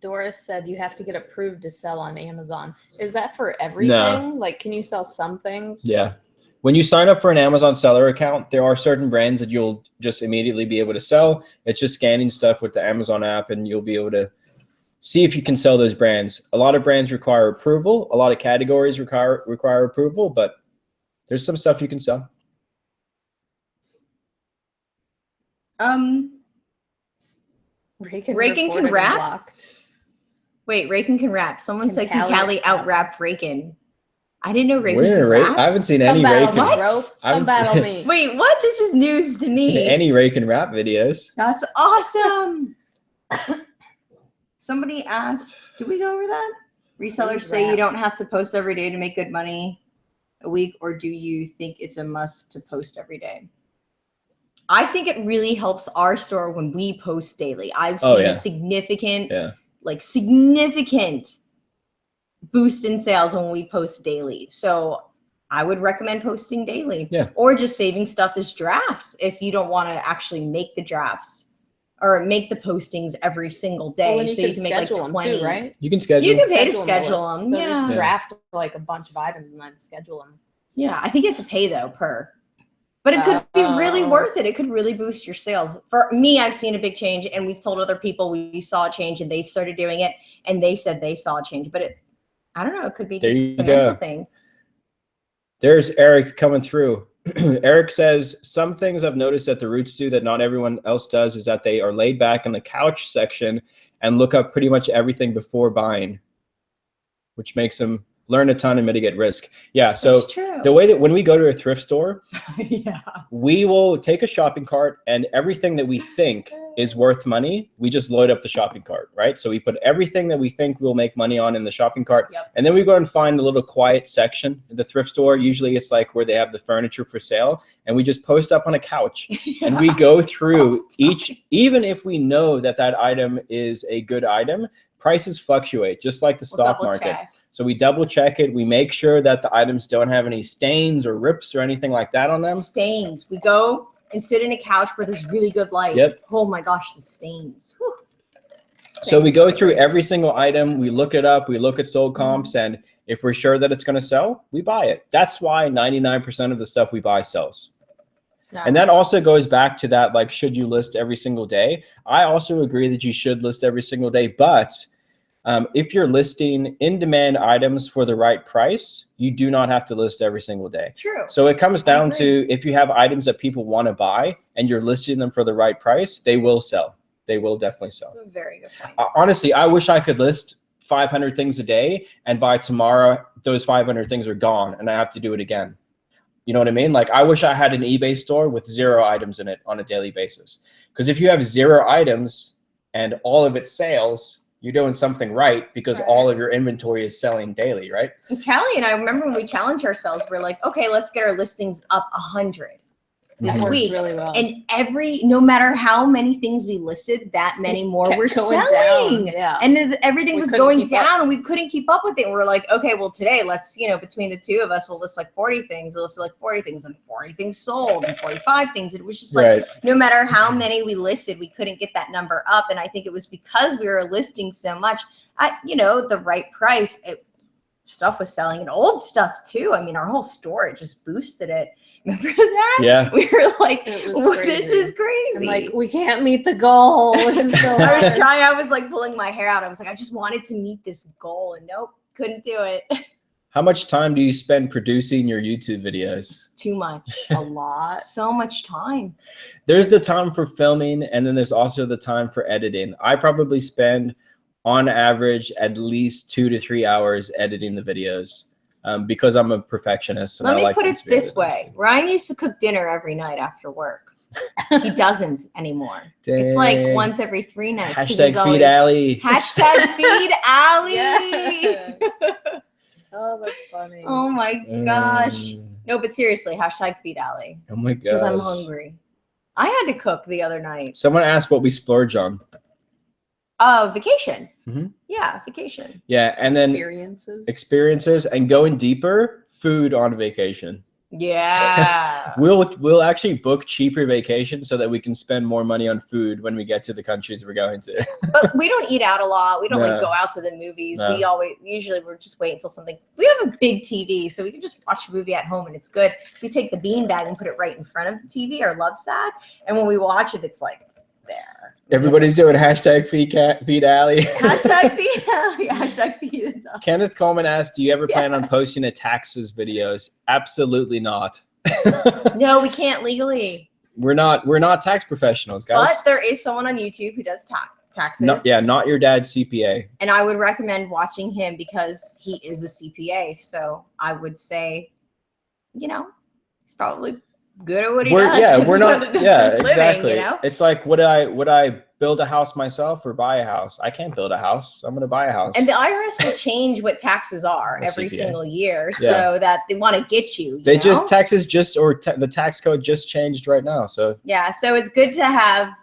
Doris said you have to get approved to sell on Amazon. Is that for everything? No. Like, can you sell some things? Yeah. When you sign up for an Amazon seller account, there are certain brands that you'll just immediately be able to sell. It's just scanning stuff with the Amazon app, and you'll be able to see if you can sell those brands. A lot of brands require approval. A lot of categories require approval, but there's some stuff you can sell. Rakin can rap? Wait, Rakin can rap. Someone said, can Callie out-rap Rakin? I didn't know Rakin can rap. I haven't seen any Rakin. Come battle me. Wait, what? This is news to me. Seen any Rakin rap videos. That's awesome. Somebody asked, did we go over that? Resellers say you don't have to post every day to make good money a week, or do you think it's a must to post every day? I think it really helps our store when we post daily. I've seen a significant, significant boost in sales when we post daily. So I would recommend posting daily. Yeah. Or just saving stuff as drafts if you don't want to actually make the drafts or make the postings every single day. Well, so you can make like 20, too, right? You can schedule. You can pay to schedule them. So just draft like a bunch of items and then schedule them. Yeah, I think you have to pay though per. But it could be really worth it. It could really boost your sales. For me, I've seen a big change, and we've told other people we saw a change, and they started doing it, and they said they saw a change. But I don't know. It could be just a mental thing. There's Eric coming through. Eric says, some things I've noticed that the Roots do that not everyone else does is that they are laid back in the couch section and look up pretty much everything before buying, which makes them learn a ton and mitigate risk. Yeah. So the way that when we go to a thrift store, we will take a shopping cart, and everything that we think is worth money, we just load up the shopping cart, right? So we put everything that we think we'll make money on in the shopping cart. And then we go and find a little quiet section in the thrift store. Usually it's like where they have the furniture for sale, and we just post up on a couch and we go through each, even if we know that that item is a good item, prices fluctuate just like the stock market. So we double check it. We make sure that the items don't have any stains or rips or anything like that on them. Stains. We go and sit in a couch where there's really good light. Oh my gosh, the stains. So we go through every single item. We look it up. We look at sold comps. And if we're sure that it's going to sell, we buy it. That's why 99% of the stuff we buy sells. And that also goes back to that, like, should you list every single day? I also agree that you should list every single day. But if you're listing in-demand items for the right price, you do not have to list every single day. True. So it comes down to, if you have items that people want to buy and you're listing them for the right price, they will sell. They will definitely sell. That's a very good point. Honestly, I wish I could list 500 things a day, and by tomorrow, those 500 things are gone and I have to do it again. You know what I mean? Like, I wish I had an eBay store with 0 items in it on a daily basis. Because if you have 0 items and all of it sales, you're doing something right, because all of your inventory is selling daily, right? And Callie and I remember when we challenged ourselves, we're like, okay, let's get our listings up 100. this That worked week. really well. And no matter how many things we listed, that many more kept were going selling. down, yeah. And then everything We was couldn't going keep up. down and we couldn't keep up with it. And we're like, okay, well today let's, between the two of us, we'll list like 40 things. We'll list like 40 things and 40 things sold and 45 things. And it was just like, Right. no matter how many we listed, we couldn't get that number up. And I think it was because we were listing so much at, the right price. Stuff was selling, and old stuff too. I mean, our whole store, it just boosted it. Remember that? Yeah. We were like, It was this crazy. is crazy. I'm like, we can't meet the goal. This is so I was hard. trying, I was like pulling my hair out. I was like, I just wanted to meet this goal, and nope, couldn't do it. How much time do you spend producing your YouTube videos? Too much. A lot. So much time. There's the time for filming, and then there's also the time for editing. I probably spend, on average, at least 2 to 3 hours editing the videos because I'm a perfectionist. And Let I me like put them it to be this realistic. way. Ryan used to cook dinner every night after work. He doesn't anymore. It's like Dang. once every 3 nights. 'cause he's Hashtag feed always- Allie. Hashtag feed Allie. Yes. Oh, that's funny. Oh my gosh. Mm. No, but seriously, hashtag feed Allie. Oh my Because I'm gosh. hungry. I had to cook the other night. Someone asked what we splurge on. Vacation. Mhm. Yeah, vacation. Yeah, and then experiences and going deeper, food on vacation. Yeah. We'll actually book cheaper vacations so that we can spend more money on food when we get to the countries we're going to. But we don't eat out a lot. We don't No. like go out to the movies. No. Usually we're just wait until something. We have a big TV, so we can just watch a movie at home and it's good. We take the bean bag and put it right in front of the TV, our love sack, and when we watch it, it's like there. Everybody's doing hashtag feed Allie. Hashtag feed Allie. Hashtag feed Allie. Kenneth Coleman asked, do you ever plan on posting a taxes videos? Absolutely not. No, we can't legally. We're not tax professionals, guys. But there is someone on YouTube who does taxes. Not your dad's CPA. And I would recommend watching him because he is a CPA. So I would say, he's probably good at what he does. Yeah, It's we're what not. it is Yeah, living, exactly. It's like, would I build a house myself or buy a house? I can't build a house. I'm gonna buy a house. And the IRS will change what taxes are The every CPA. single year, Yeah. so that they want to get you. They know? just the tax code just changed right now. So Yeah, so it's good to have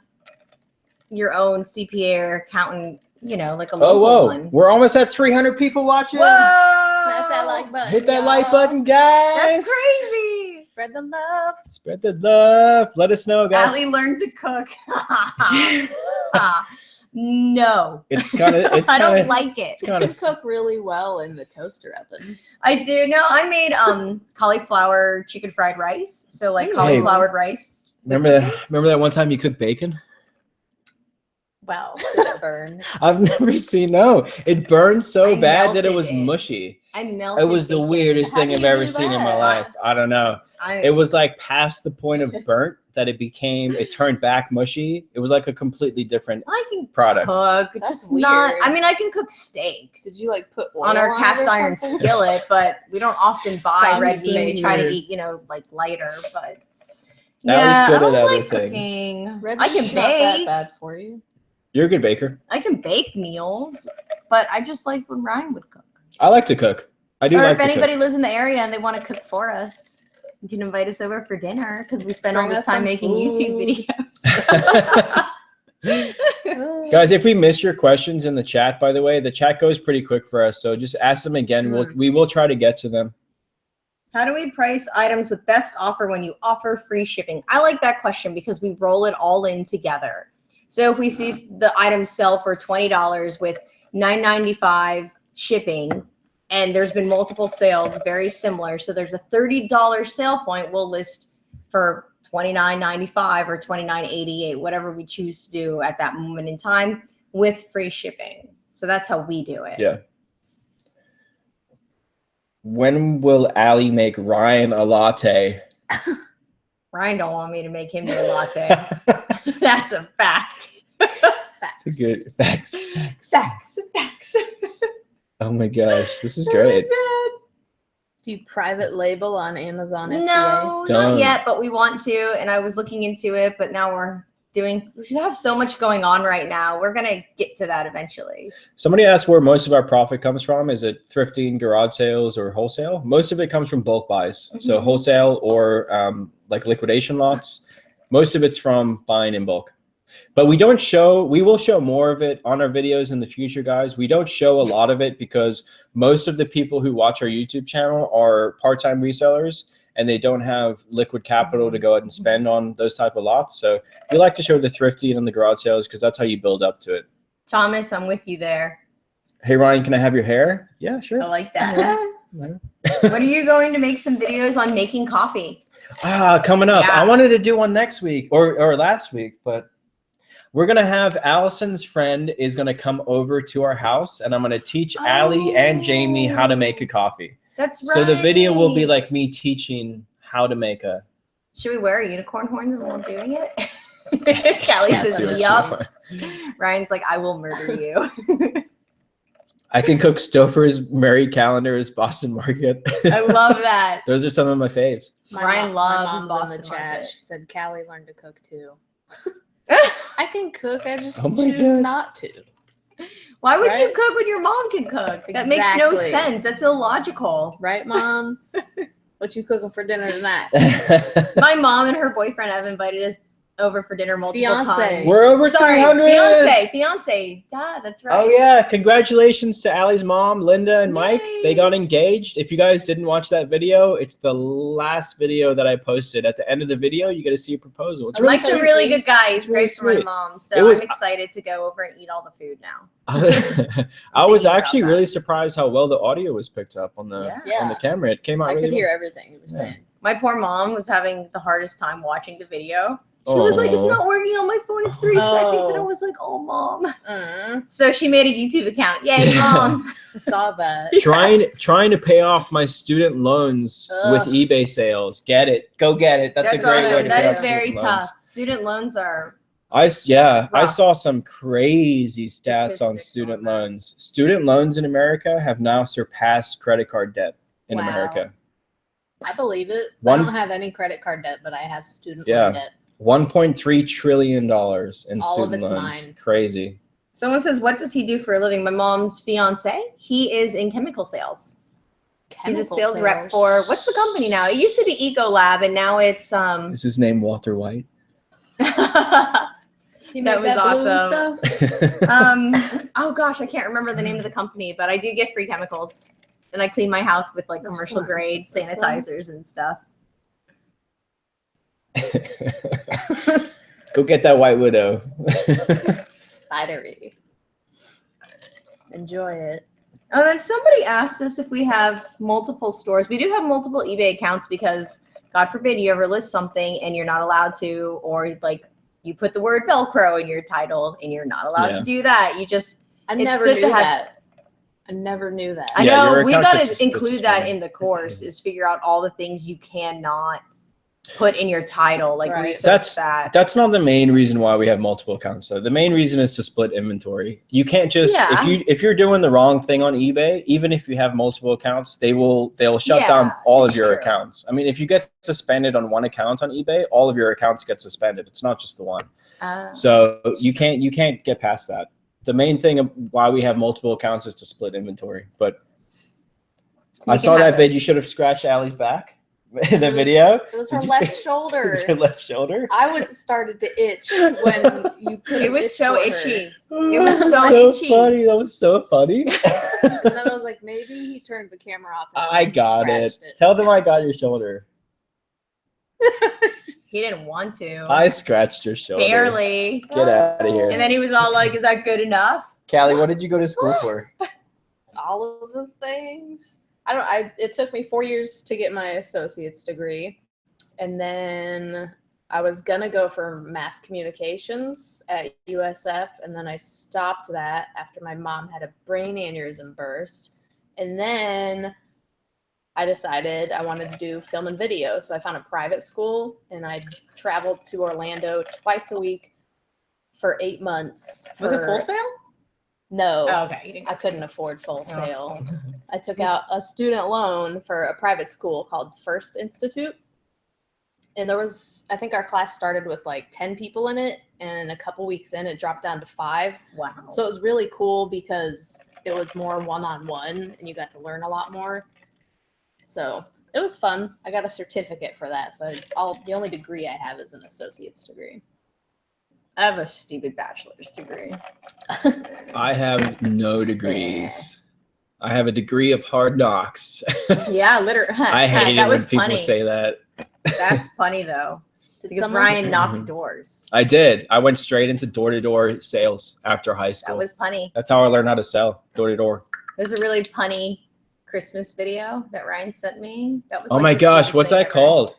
your own CPA or accountant. Like a local one. We're almost at 300 people watching. Whoa! Smash that like button. Hit that y'all. like button, guys. That's crazy. Spread the love. Spread the love. Let us know, guys. Allie learned to cook. No. It's kind of. I don't like it. It's You kind can of. cook really well in the toaster oven. I do. No, I made cauliflower chicken fried rice. So like Hey. cauliflower rice. with Remember chicken. that? Remember that one time you cooked bacon? Well, Did it burn? I've never seen. No, it burned so I bad that it melted was it. mushy. I melted. It was the bacon. weirdest How thing do I've you ever do seen in my that? life. I don't know. It was like past the point of burnt that it turned back mushy. It was like a completely different I can product. cook, That's just not. weird. I mean, I can cook steak Did you like put oil on our it cast or iron something? skillet, but we don't often buy Sounds red bean. We try to weird. eat, like lighter. But That was good I don't at other like things. cooking. Red I can bean's not that bake. bad for you. You're a good baker. I can bake meals, but I just like when Ryan would cook. I like to cook. I do Or like if to anybody cook. lives in the area and they want to cook for us, you can invite us over for dinner because we spend all Bring this us time some making YouTube food. videos. Guys, if we miss your questions in the chat, by the way, the chat goes pretty quick for us. So just ask them again. We will try to get to them. How do we price items with best offer when you offer free shipping? I like that question because we roll it all in together. So if we see the items sell for $20 with $9.95 shipping, and there's been multiple sales very similar, so there's a $30 sale point, we'll list for $29.95 or $29.88, whatever we choose to do at that moment in time with free shipping. So that's how we do it. Yeah. When will Allie make Ryan a latte? Ryan don't want me to make him do a latte. That's a fact. That's a good facts. Facts. Oh my gosh, this is Oh great. my Do you private label on Amazon FBA? No, Don't. not yet, but we want to. And I was looking into it, but now we're We have so much going on right now. We're going to get to that eventually. Somebody asked where most of our profit comes from. Is it thrifting, garage sales, or wholesale? Most of it comes from bulk buys. So wholesale or like liquidation lots. Most of it's from buying in bulk. But we will show more of it on our videos in the future, guys. We don't show a lot of it because most of the people who watch our YouTube channel are part-time resellers and they don't have liquid capital to go ahead and spend on those type of lots. So we like to show the thrifting and the garage sales because that's how you build up to it. Thomas, I'm with you there. Hey, Ryan, can I have your hair? Yeah, sure. I like that. When are you going to make some videos on making coffee? Coming up. Yeah. I wanted to do one next week or last week, but we're going to have Allison's friend is going to come over to our house and I'm going to teach Allie and Jamie how to make a coffee. That's right. So the video will be like me teaching how to make a. Should we wear unicorn horns while I'm doing it? Callie says, yup. Ryan's like, I will murder you. I can cook Stouffer's, Mary Calendar's, Boston Market. I love that. Those are some of my faves. Ryan loves my mom's Boston in the chat. Market. She said Callie learned to cook too. I can cook. I just choose not to. Why would you cook when your mom can cook? That makes no sense. That's illogical. Right, Mom? What you cooking for dinner tonight? My mom and her boyfriend have invited us over for dinner multiple times. We're over 300. Fiance. Duh, that's right. Oh yeah, congratulations to Allie's mom, Linda and Mike. Yay. They got engaged. If you guys didn't watch that video, it's the last video that I posted. At the end of the video, you get to see a proposal. It's Mike's a really good guy. He's great for my sweet. mom. So I'm excited to go over and eat all the food now. I was actually really surprised how well the audio was picked up on the camera. It came out I really could hear everything he was saying. My poor mom was having the hardest time watching the video. She was like, it's not working on my phone. It's 3 seconds. And I was like, oh, Mom. So she made a YouTube account. Yay, Mom. I saw that. Trying to pay off my student loans with eBay sales. Get it. Go get it. That's a great way to That pay is off very student tough. loans. Student loans are I saw some crazy stats on student loans. Student loans in America have now surpassed credit card debt in America. I believe it. I don't have any credit card debt, but I have student loan debt. $1.3 trillion in All student of it's loans. mine. Crazy. Someone says, what does he do for a living? My mom's fiance, he is in chemical sales. He's a sales rep for, what's the company now? It used to be Ecolab, and now it's Is his name Walter White? That was awesome. Stuff? Oh gosh, I can't remember the name of the company, but I do get free chemicals, and I clean my house with like commercial grade sanitizers and stuff. Go get that White Widow. Spidery. Enjoy it. Oh, then somebody asked us if we have multiple stores. We do have multiple eBay accounts because, God forbid, you ever list something and you're not allowed to, or like you put the word Velcro in your title and you're not allowed to do that. I never knew that. I never knew that. I know. We got to include that in the course, is figure out all the things you cannot put in your title, like research that. That's not the main reason why we have multiple accounts. So the main reason is to split inventory. You can't just if you're doing the wrong thing on eBay, even if you have multiple accounts, they'll shut down all of your accounts. I mean, if you get suspended on one account on eBay, all of your accounts get suspended. It's not just the one. So you can't get past that. The main thing of why we have multiple accounts is to split inventory. But I saw that vid. You should have scratched Allie's back. The video. It was her left shoulder. It was her left shoulder. I was started to itch when you could. It was so itchy. It was so itchy. Funny. That was so funny. And then I was like, maybe he turned the camera off. I got it. Tell them I got your shoulder. He didn't want to. I scratched your shoulder. Barely. Get out of here. And then he was all like, "Is that good enough?" Callie, what did you go to school for? All of those things. It took me 4 years to get my associate's degree. And then I was going to go for mass communications at USF. And then I stopped that after my mom had a brain aneurysm burst. And then I decided I wanted to do film and video. So I found a private school and I traveled to Orlando twice a week for 8 months. Was it Full Sail? No, okay. I couldn't afford Full Sail. I took out a student loan for a private school called First Institute. And I think our class started with like 10 people in it, and a couple weeks in, it dropped down to 5. Wow. So it was really cool because it was more one-on-one, and you got to learn a lot more. So it was fun. I got a certificate for that. So the only degree I have is an associate's degree. I have a stupid bachelor's degree. I have no degrees. I have a degree of hard knocks. Yeah, literally. I hate it when people funny. say that. That's funny though, because Ryan knocked doors. I did. I went straight into door-to-door sales after high school. That was punny. That's how I learned how to sell door-to-door. There's a really punny Christmas video that Ryan sent me. That was. Oh my gosh, what's that called?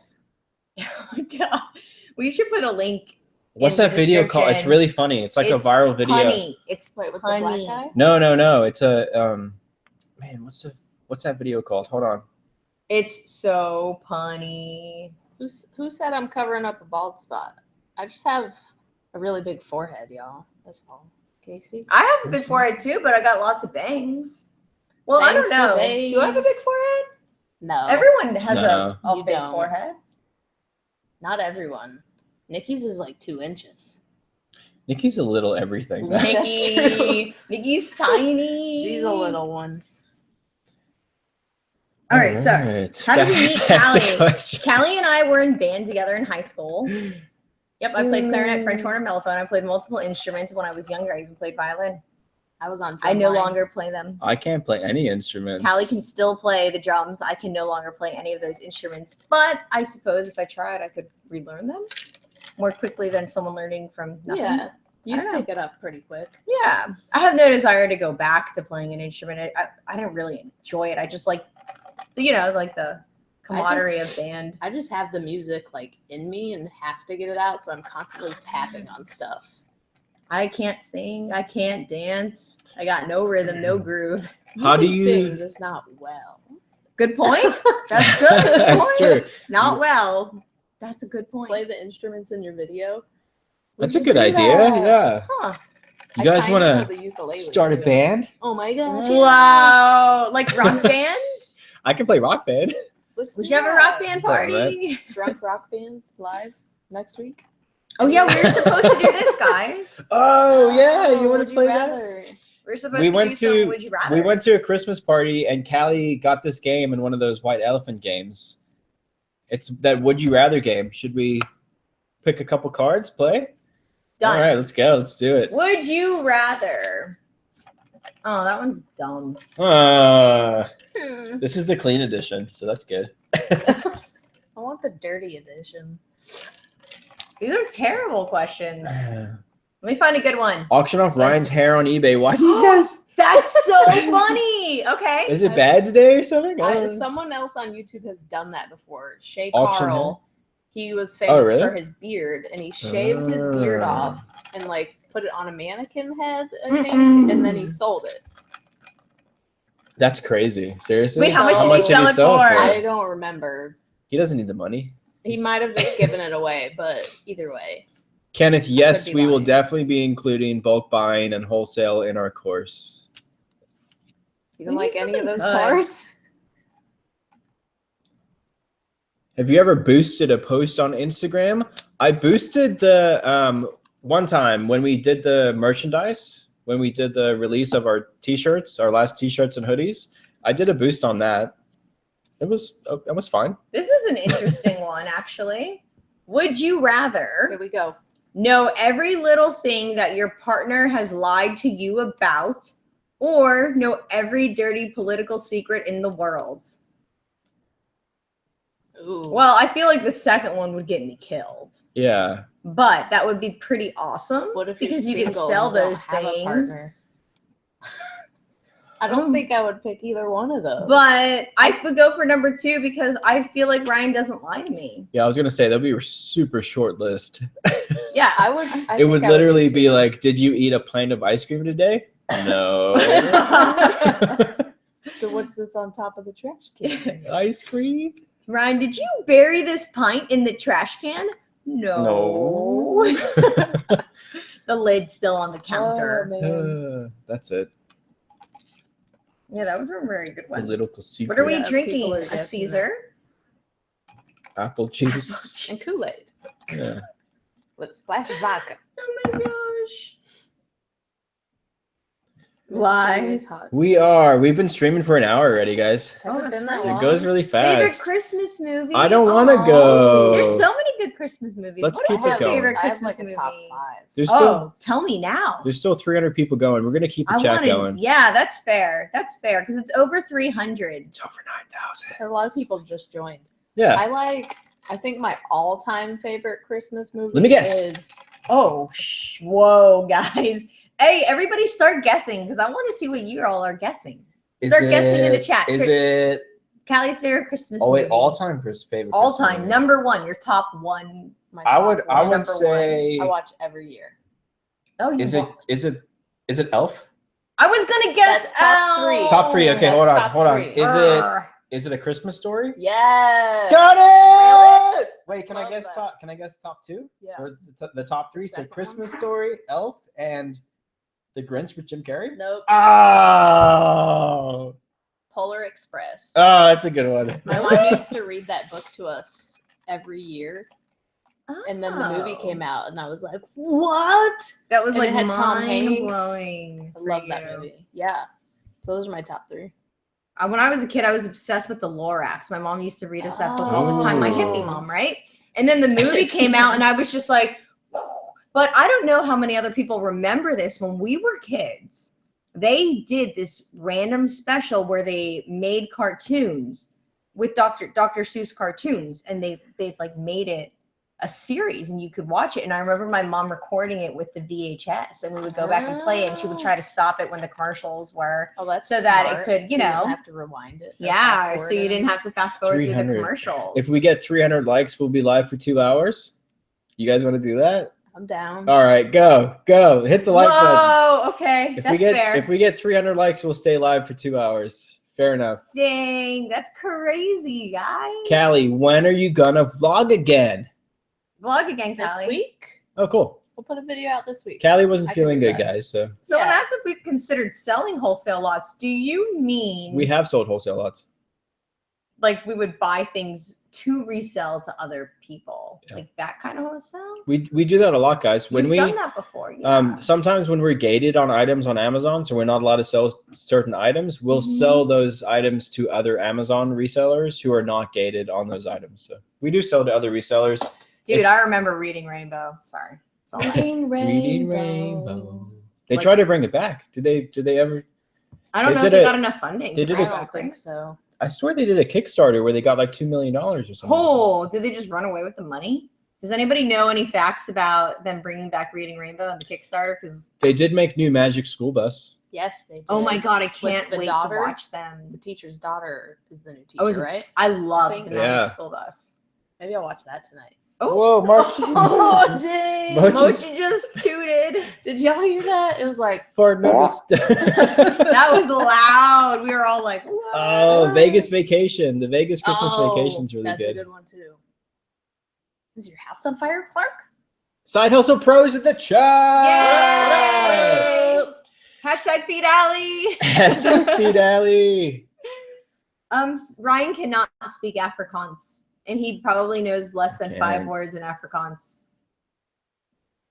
Oh my god, we should put a link. What's that video called? It's really funny. It's like a viral video. Punny. It's with the punny. black guy? No. It's a man. What's that video called? Hold on. It's so punny. Who said I'm covering up a bald spot? I just have a really big forehead, y'all. That's all. Can you see? I have a big forehead too, but I got lots of bangs. Well, I don't know. Do I have a big forehead? No. Everyone has a You big don't. forehead. Not everyone. Nikki's is like 2 inches. Nikki's a little everything. Nikki's tiny. She's a little one. All right, so how did we meet Callie? Callie and I were in band together in high school. Yep, I played clarinet, French horn, and mellophone. I played multiple instruments. When I was younger, I even played violin. I was on. I no longer play them. I can't play any instruments. Callie can still play the drums. I can no longer play any of those instruments. But I suppose if I tried, I could relearn them more quickly than someone learning from nothing. Yeah, you pick it up pretty quick. Yeah, I have no desire to go back to playing an instrument. I don't really enjoy it. I just like, like the camaraderie of band. I just have the music like in me and have to get it out, so I'm constantly tapping on stuff. I can't sing. I can't dance. I got no rhythm, no groove. How do you sing? Just not well. Good point. That's good. That's true. Not well. That's a good point. Play the instruments in your video. That's a good idea. Yeah. Huh. You guys want to start a band? Oh my gosh. Wow. Like rock band? I can play rock band. We should have a rock band party. Drunk rock band live next week. Oh yeah, we were supposed to do this, guys. Oh yeah, you want to play that? We're supposed to do some Would You Rather. We went to a Christmas party and Callie got this game in one of those white elephant games. It's that Would You Rather game. Should we pick a couple cards, play? Done. All right, let's go. Let's do it. Would you rather? Oh, that one's dumb. This is the clean edition, so that's good. I want the dirty edition. These are terrible questions. Let me find a good one. Auction off Ryan's hair on eBay. Why do you guys? That's so funny. Okay. Is it bad today or something? Someone else on YouTube has done that before. Shay Auction Carl. He was famous really? for his beard, and he shaved his beard off and like put it on a mannequin head, I think, and then he sold it. That's crazy. Seriously? Wait, how much did he sell it for? I don't remember. He doesn't need the money. He might have just given it away, but either way. Kenneth, yes, we will definitely be including bulk buying and wholesale in our course. You don't like any of those cards? Have you ever boosted a post on Instagram? I boosted the one time when we did the merchandise, when we did the release of our t-shirts, our last t-shirts and hoodies. I did a boost on that. It was fine. This is an interesting one, actually. Would you rather Here we go. know every little thing that your partner has lied to you about, or know every dirty political secret in the world? Ooh. Well, I feel like the second one would get me killed. Yeah. But that would be pretty awesome. What if because you're you can single sell and don't those have a things. partner? I don't think I would pick either one of those. But I would go for number 2 because I feel like Ryan doesn't lie to me. Yeah, I was gonna say that'd be a super short list. Yeah, I would. It would literally be like, "Did you eat a pint of ice cream today?" No. So what's this on top of the trash can? Ice cream. Ryan, did you bury this pint in the trash can? No. The lid's still on the counter. Oh, man. That's it. Yeah, that was a very good one. Political secret. What are we Yeah, drinking? people are A guessing Caesar? Apple juice. And Kool-Aid Yeah. with a splash of vodka. Oh my gosh. Mysterious Lies. hot. We've been streaming for an hour already, guys. Has Oh, it that's been that right. long? It goes really Favorite fast. Christmas movie? I don't want to Aw. go. There's so many good Christmas movies. Let's What is keep it your going. favorite I have Christmas like a movie? top 5. There's still Tell me now. there's still 300 people going. We're gonna keep the chat going. Yeah, that's fair. That's fair because it's over 300. It's over 9,000. A lot of people just joined. Yeah. I think my all-time favorite Christmas movie Let me guess. is Oh, whoa, guys. Hey, everybody start guessing because I want to see what you all are guessing. Start guessing in the chat. Is it? Callie's favorite Christmas Oh wait, movie. all-time favorite. All Christmas time. movie. Number one. Your top one. my I top would one. number say. I watch every year. Oh, you Is it Elf? I was going to guess That's top 3. Elf. Top 3. Okay, That's hold on. top Hold on. 3. Is it A Christmas Story? Yeah. Got it. Wait, can I Love guess that. top? Can I guess top 2? Yeah. Or the top 3? The So second Christmas one? Story, Elf, and The Grinch with Jim Carrey. Nope. Oh. Polar Express. Oh, that's a good one. My mom used to read that book to us every year. And then the movie came out, and I was like, "What?" That was And like it had Tom Hanks. mind-blowing. I for love that you. movie. Yeah. So those are my top 3. When I was a kid, I was obsessed with the Lorax. My mom used to read us that book all the time. My hippie Oh. mom, right? And then the movie came out, and I was just like, but I don't know how many other people remember this. When we were kids, they did this random special where they made cartoons with Dr. Seuss cartoons, and they like made it a series, and you could watch it. And I remember my mom recording it with the VHS, and we would go back and play it, and she would try to stop it when the commercials were. Oh, that's So that it smart. could, you So know. didn't have to rewind it. or Yeah, fast so forward you it. didn't have to fast forward through the 300. commercials. If we get 300 likes, we'll be live for 2 hours. You guys want to do that? I'm down. All right, go. Hit the like button. Whoa, okay, that's fair. If we get 300 likes, we'll stay live for 2 hours. Fair enough. Dang, that's crazy, guys. Callie, when are you gonna vlog again? Vlog again, This Callie. week? Oh, cool. We'll put a video out this week. Callie wasn't I can feeling do good, that. guys, so Someone Yeah. asked if we've considered selling wholesale lots. Do you mean we have sold wholesale lots. like we would buy things to resell to other people? Yeah. Like that kind of wholesale? We do that a lot, guys. When You've done that before, yeah. sometimes when we're gated on items on Amazon, so we're not allowed to sell certain items, we'll Mhm. sell those items to other Amazon resellers who are not gated on those items. So we do sell to other resellers. Dude, it's- I remember Reading Rainbow. Sorry. It's all right. Reading Reading Rainbow. Rainbow. They Like- tried to bring it back. Did they ever? I don't They know did if they a- got enough funding. they to did bring a- it I back, don't think right? so. I swear they did a Kickstarter where they got like $2 million or something. Oh, did they just run away with the money? Does anybody know any facts about them bringing back Reading Rainbow and the Kickstarter? Because They did make new Magic School Bus. Yes, they did. oh my god, I can't the wait daughter? to watch them. The teacher's daughter is the new teacher, I was right? I love think- the Magic Yeah. School Bus. Maybe I'll watch that tonight. Whoa, Mark. Oh, dang. Mochi's- Mochi just tooted. Did y'all hear that? It was like, Fart notice. That was loud. We were all like, what? Oh, Vegas Vacation. The Vegas Christmas oh, Vacation's really that's good. a good one, too. Is your house on fire, Clark? Side Hustle Pros in the chat. Yay! Hashtag Feed Alley. Hashtag Feed Alley. Ryan cannot speak Afrikaans, and he probably knows less than 5 Can't. words in Afrikaans.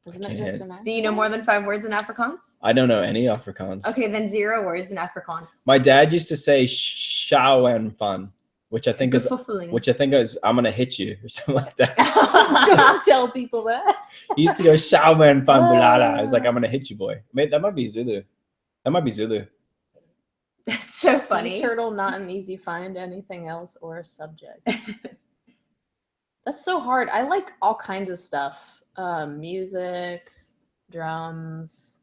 Isn't it just can't. an Do you know more than 5 words in Afrikaans? I don't know any Afrikaans. Okay, then 0 words in Afrikaans. My dad used to say "shao and fun," which I think is I'm gonna hit you or something like that. Don't tell people that. He used to go "shao and fun bulala." I was like, I'm gonna hit you, boy. That might be Zulu. That might be Zulu. That's so funny. Sea turtle, not an easy find. Anything else or a subject? That's so hard. I like all kinds of stuff. Music, drums.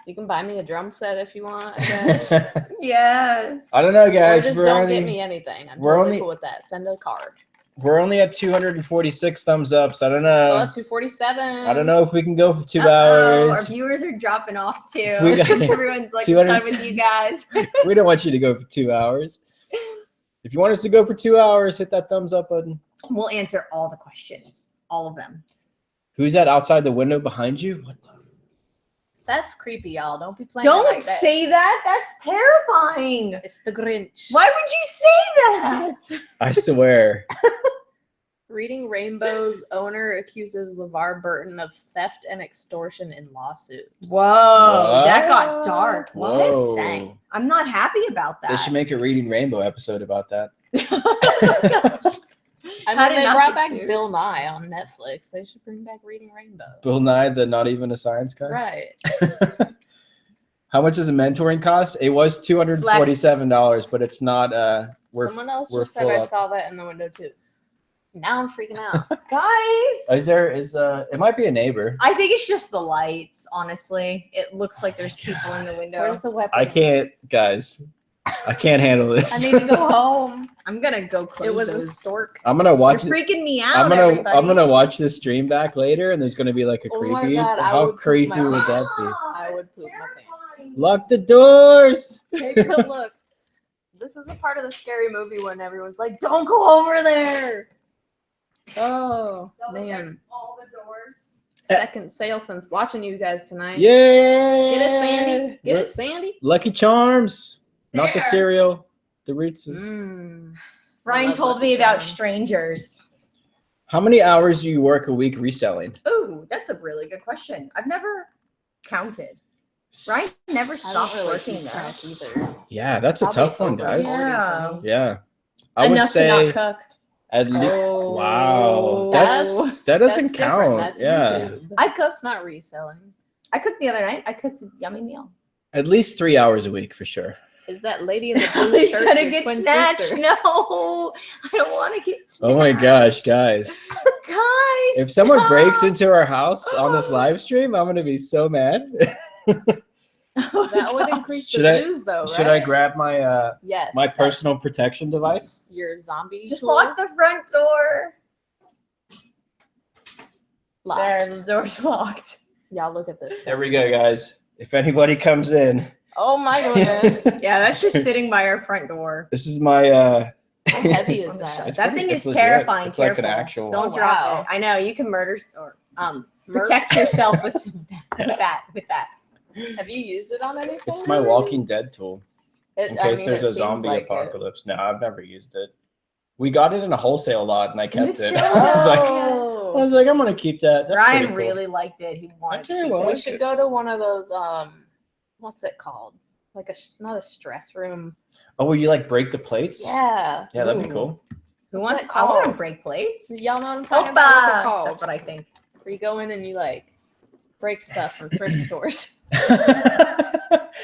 You can buy me a drum set if you want, I guess. Yes. I don't know, Or guys. just We're don't only, get me anything. I'm we're totally only- cool with that. Send a card. we're only at 246 thumbs up, so I don't know. 247. I don't know if we can go for 2 Uh-oh, our hours. viewers are dropping off too. We got- Everyone's like, I'm 200 done with you guys. We don't want you to go for 2 hours. If you want us to go for 2 hours, hit that thumbs up button. We'll answer all the questions, all of them. Who's that outside the window behind you? What the? That's creepy, y'all. Don't be playing Don't like that. say that. That's terrifying. It's the Grinch. Why would you say that? I swear. Reading Rainbow's owner accuses LeVar Burton of theft and extortion in lawsuit. Whoa, that got dark. What? Whoa. Dang. I'm not happy about that. They should make a Reading Rainbow episode about that. I How mean, did they not brought get back sued? Bill Nye on Netflix. They should bring back Reading Rainbow. Bill Nye, the not even a science guy. Right. How much does a mentoring cost? It was $247, but it's not. Someone else we're just said full I up. saw that in the window too. Now I'm freaking out. Guys, it might be a neighbor. I think it's just the lights, honestly. It looks like there's people in the window. Where's the weapons? I can't, guys. I can't handle this. I need to go home. I'm gonna go close It was a those. stork. I'm gonna watch You're it. freaking me out, I'm everybody. gonna watch this stream back later, and there's gonna be like a Oh my creepy. God, I How would poop creepy my would that pants. be? I would poop my pants. Lock the doors. Take a look. This is the part of the scary movie when everyone's like, "Don't go over there." Oh man! All the doors. Second sale since watching you guys tonight. Yeah. Get it, Sandy. Get it, Sandy. Lucky Charms, not the There. cereal. The Reese's. Mm. Ryan love told Lucky me about Charms. strangers. How many hours do you work a week reselling? Ooh, that's a really good question. I've never counted. Ryan never I stopped don't really working keep though. track either. Yeah, that's a Probably tough one, over guys. 40 Yeah. for me. Yeah, I would Enough to say not cook. at least. Oh, Wow, that's that doesn't that's different. count. That's Yeah. YouTube. I cooked. It's not reselling. I cooked the other night. I cooked a yummy meal. At least 3 hours a week for sure. Is that lady in the blue He's shirt gonna your get twin snatched. sister? No, I don't want to get snatched. Oh my gosh, guys! Guys, If someone stop. breaks into our house on this live stream, I'm gonna be so mad. Oh my That would gosh. increase Should the I- views, though, right? Should I grab my Yes. my that's personal protection device? Your zombie. Just tool? lock the front door. Locked. There, the door's locked. Y'all look at this. There we go, guys. If anybody comes in, Oh my goodness. Yeah, that's just sitting by our front door. this is my. How heavy is On the that? shelf. It's That pretty- thing it's is legit. terrifying. It's like an Careful. actual. Don't Oh, drop wow. it. I know you can murder or Merc? protect yourself with that. Have you used it on anything? It's my Walking Dead tool It- in I case mean, there's it a seems zombie like it. apocalypse. No, I've never used it. We got it in a wholesale lot, and I kept it. too. Oh. I was like, I'm gonna keep that. That's Ryan pretty cool. really liked it. He wanted to tell you keep what. it. We should go to one of those. What's it called? Like not a stress room. Oh, will you like break the plates? Yeah. Yeah, that'd be Ooh. cool. Who What's wants? it I want to called? break plates. Y'all know what I'm talking about? What's it Opa! called? That's what I think. Where you go in and you like break stuff from thrift stores.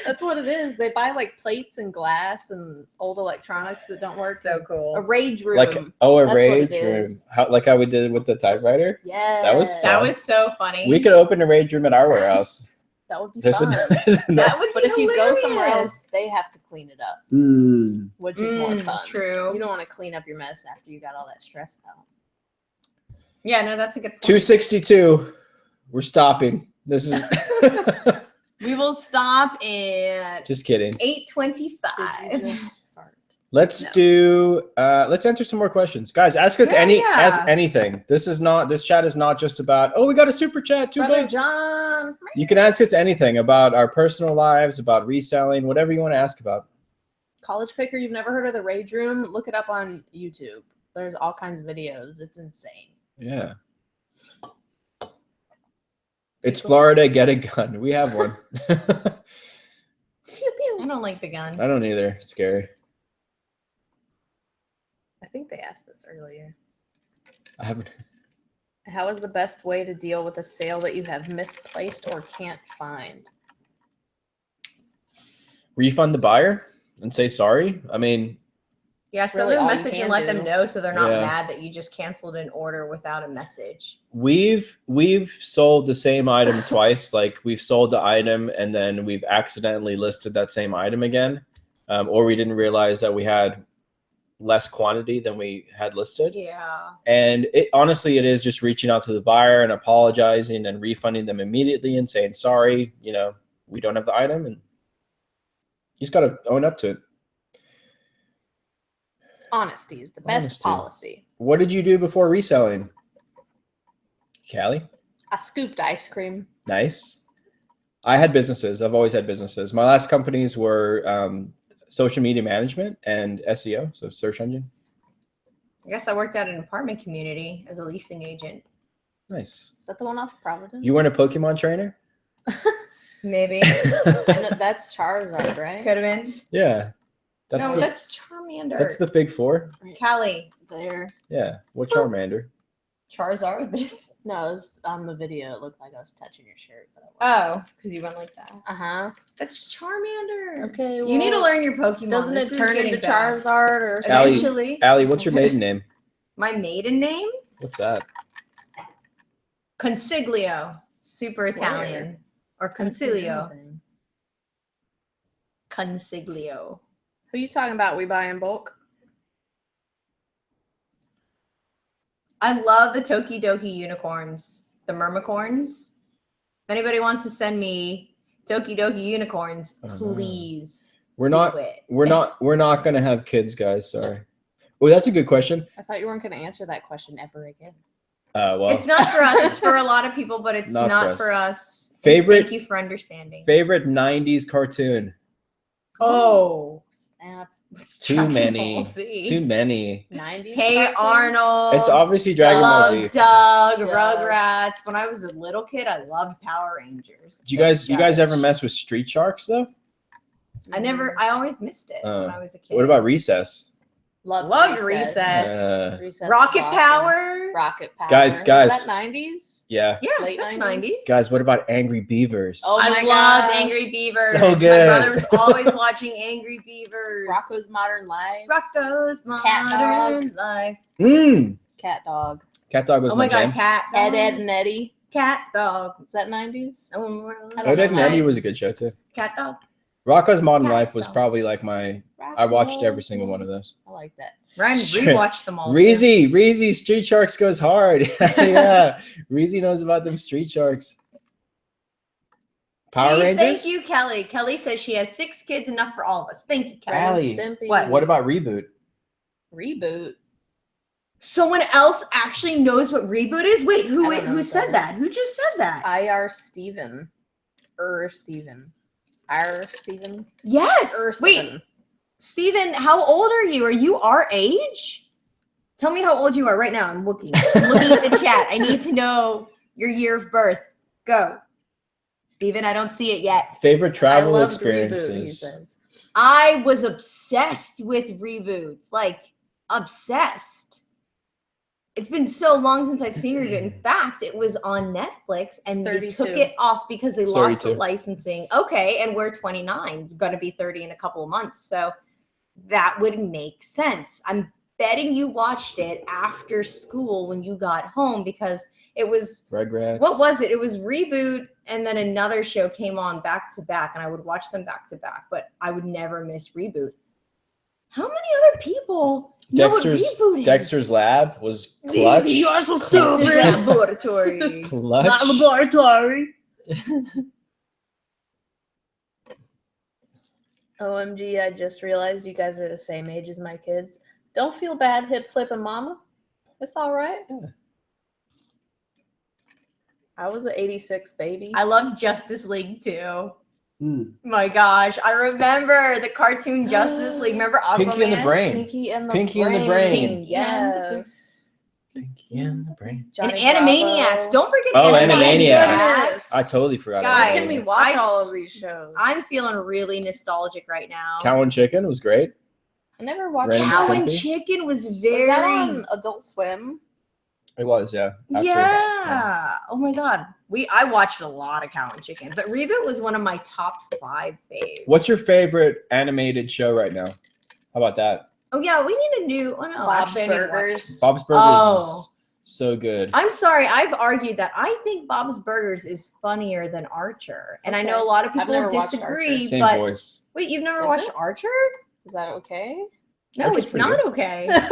That's what it is. They buy like plates and glass and old electronics that don't work. So A cool. rage room. like a That's what rage it room. is. Like how we did with the typewriter. Yeah. That was That fun. was so funny. We could open a rage room at our warehouse. That would be There's fun. enough. That would But be if you go somewhere hilarious. else, they have to clean it up, Mm. which is more fun. True. You don't want to clean up your mess after you got all that stress out. Yeah, no, that's a good point. 262. We're stopping. This is We will stop at just kidding. 8:25. Did you just fart? Let's No. do let's answer some more questions. Guys, ask us Yeah, yeah. ask anything. This chat is not just about, oh, we got a super chat, too Brother big. John. You can ask us anything about our personal lives, about reselling, whatever you want to ask about. College Picker, you've never heard of the Rage Room? Look it up on YouTube. There's all kinds of videos. It's insane. Yeah. It's Florida, get a gun. We have one. Pew, pew. I don't like the gun. I don't either. It's scary. I think they asked this earlier. I haven't. How is the best way to deal with a sale that you have misplaced or can't find? Refund the buyer and say sorry. I mean, Yeah, send really them a all you message can and let do. them know so they're not Yeah. mad that you just canceled an order without a message. we've sold the same item twice. Like we've sold the item and then we've accidentally listed that same item again, or we didn't realize that we had less quantity than we had listed. Yeah. And honestly, it is just reaching out to the buyer and apologizing and refunding them immediately and saying sorry. We don't have the item, and you just got to own up to it. Honesty is the best Honesty. policy. What did you do before reselling, Callie? I scooped ice cream. Nice. I had businesses. I've always had businesses. My last companies were social media management and SEO, so search engine. I guess I worked at an apartment community as a leasing agent. Nice. Is that the one off Providence? You weren't a Pokemon trainer? Maybe. That's Charizard, right? Could have been. Yeah. That's Charmander. That's the big four. Callie. There. Yeah. What Charmander? Charizard. This. No, it was on the video. It looked like I was touching your shirt. But Oh, because you went like that. Uh-huh. That's Charmander. Okay, You need to learn your Pokemon. Doesn't This it is turn getting into bad. Charizard or something? Allie. Eventually. Allie, what's your maiden name? My maiden name? What's that? Consiglio. Super Italian. Or Consiglio. Consiglio. Who you talking about? We buy in bulk? I love the Tokidoki unicorns. The Mermicorns. If anybody wants to send me Tokidoki unicorns, please. We're not gonna have kids, guys. Sorry. Oh, that's a good question. I thought you weren't going to answer that question ever again. Well, It's not for us. It's for a lot of people, but it's not for us. And Favorite- Thank you for understanding. favorite '90s cartoon. Oh, snap. Too Dragon many. Ball Z. Too many. 90s Hey cartoon? Arnold. It's obviously Dragon Ball Z. Doug, Doug. Rugrats. When I was a little kid, I loved Power Rangers. Do you guys ever mess with Street Sharks though? I always missed it when I was a kid. What about Recess? Loved Recess. Recess Rocket is awesome. Power. Rocket Power. Guys. Is that 90s? Yeah. Yeah, Late that's 90s. 90s. Guys, what about Angry Beavers? Oh I my loved gosh. Angry Beavers. So good. My brother was always watching Angry Beavers. Rocco's Modern Life. Rocco's Cat Modern Life. Cat Dog. Cat Dog was Oh my jam. God, Cat Dog. Ed and Eddie. Cat Dog. Is that 90s? I don't Ed, Ed and know. Eddie was a good show too. Cat Dog. Rocco's Modern Cat Life was Dog. probably like I watched every single one of those. I like that. Ryan Shit. rewatched them all. too. Reezy, Street Sharks goes hard. Yeah, Reezy knows about them Street Sharks. Power See, Rangers. Thank you, Kelly. Kelly says she has 6 kids, enough for all of us. Thank you, Kelly. Ralli. Stimpy. What about Reboot? Reboot? Someone else actually knows what reboot is? Wait, I don't know who what said that that? Who just said that? IR Steven. Steven. IR Steven. Yes. Wait, Steven. Steven, how old are you? Are you our age? Tell me how old you are right now. I'm looking. I'm looking at the chat. I need to know your year of birth. Go. Steven, I don't see it yet. Favorite travel I loved experiences. Reboot, he says. I was obsessed with reboots. Like, obsessed. It's been so long since I've seen Reboot. In fact, it was on Netflix and they 32. took it off because they lost the 32. licensing. Okay, and we're 29. Going to be 30 in a couple of months. So that would make sense. I'm betting you watched it after school when you got home because it was Rugrats. what was it? It was Reboot and then another show came on back to back and I would watch them back to back, but I would never miss Reboot. How many other people know what Reboot is? Dexter's Lab was clutch. You are so Clutch. stupid. Laboratory. Clutch. Not laboratory. OMG, I just realized you guys are the same age as my kids. Don't feel bad, hip flipping mama. It's all right. Yeah. I was an 86 baby. I loved Justice League too. Mm. My gosh, I remember the cartoon Justice League. Remember Aquaman? Pinky and the Brain. Pinky and the Pinky Brain. and the Brain. Yes. Pinky and the Brain. And Johnny Animaniacs. Bravo. Don't forget Oh, Animaniacs. I totally forgot Guys, Where can we about watch I- all of these shows? I'm feeling really nostalgic right now. Cow and Chicken was great. I never watched Ren and Cow that. and Stimpy? Chicken was Was very. that on Adult Swim? It was, yeah. After Yeah. that, Oh my God. I watched a lot of Cow and Chicken, but Reboot was one of my top 5 faves. What's your favorite animated show right now? How about that? Oh yeah, we need a new. Oh no, Bob's actually, I didn't watch Burgers. Bob's Burgers Oh. is so good. I'm sorry, I've argued that I think Bob's Burgers is funnier than Archer. And I Okay. know a lot of I've people never watched disagree, Archer. Same but voice. wait, you've never Is watched it? Archer? Is that okay? No, Archer's it's pretty not good. okay.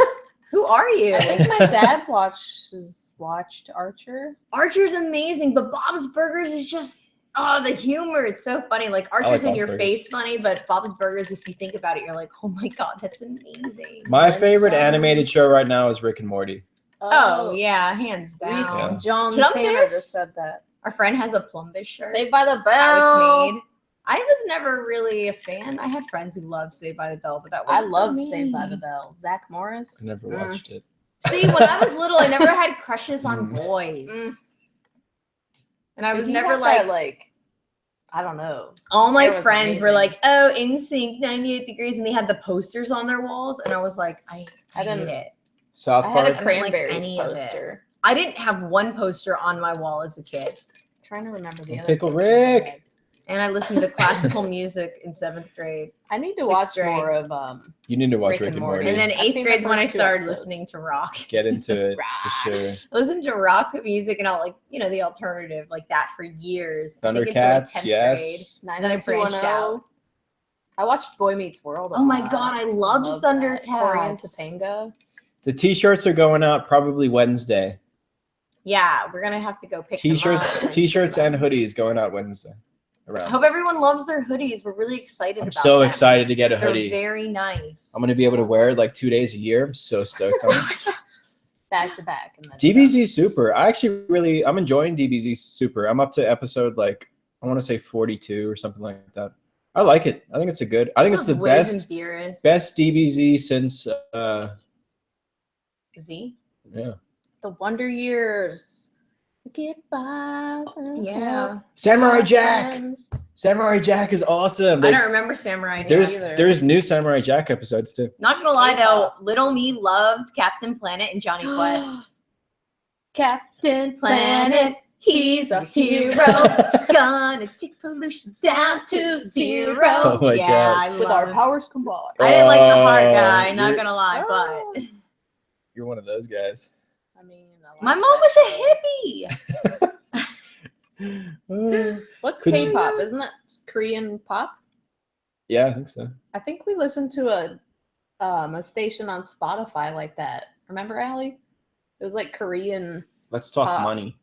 Who are you? I think my dad watched Archer. Archer's amazing, but Bob's Burgers is just the humor. It's so funny. Like Archer's in Bob's your Burgers. face funny, but Bob's Burgers, if you think about it, you're like, oh my God, that's amazing. My favorite Flintstones. animated show right now is Rick and Morty. Oh yeah, hands down. Yeah. John Plumbus? Tanner just said that. Our friend has a Plumbus shirt. Saved by the How Bell. it's made. I was never really a fan. I had friends who loved Saved by the Bell, but that was I loved Saved by the Bell. Zach Morris. I never Mm. watched it. See, when I was little, I never had crushes on boys. And I was You never got like, that, like, I don't know. all my Hair was friends were amazing. like, oh, NSYNC, 98 Degrees. And they had the posters on their walls. And I was like, I didn't- hate it. South I had a Park. I didn't like Cranberries any of it. poster. I didn't have one poster on my wall as a kid. I'm trying to remember the other Pickle pictures I Rick. had. And I listened to classical music in 7th grade. I need to 6th watch grade. more of You need to watch Rick Rick and and Morty. Morty. And then I've 8th seen the grade is when I first 2 started episodes. listening to rock. Get into it for sure. Listen to rock music and all, like, you know, the alternative like that for years. I think until, like, Thundercats, 10th yes. Then I branched out. I watched Boy Meets World. Oh my God, I loved that. Thundercats. Corey and Topanga. The t-shirts are going out probably Wednesday. Yeah, we're gonna have to go pick them up. T-shirts and hoodies going out Wednesday. I Around. hope everyone loves their hoodies. We're really excited I'm about so them. excited to get a They're hoodie. very nice. I'm gonna be able to wear it like 2 days a year. I'm so stoked on it. Back to back. And then DBZ Super. I'm enjoying DBZ Super. I'm up to episode like I want to say 42 or something like that. I like it. I think it's it's the Wiz and Dearest. best DBZ since Z. yeah. The Wonder Years. Get by. Yeah. Samurai Jack. Samurai Jack is awesome. I don't remember Samurai Jack either. There's new Samurai Jack episodes too. Not gonna lie though, K-pop. little me loved Captain Planet and Johnny Quest. Captain Planet, he's a hero. Gonna take pollution down to zero. Oh my yeah, God. I with love our it. powers combined. I didn't like the hard Oh, guy, not you're- gonna lie, but You're one of those guys. I mean, my mom was a hippie. What's Could you- K-pop? Isn't that just Korean pop? Yeah, I think so. I think we listened to a station on Spotify like that. Remember, Allie? It was like Korean Let's talk Pop. money.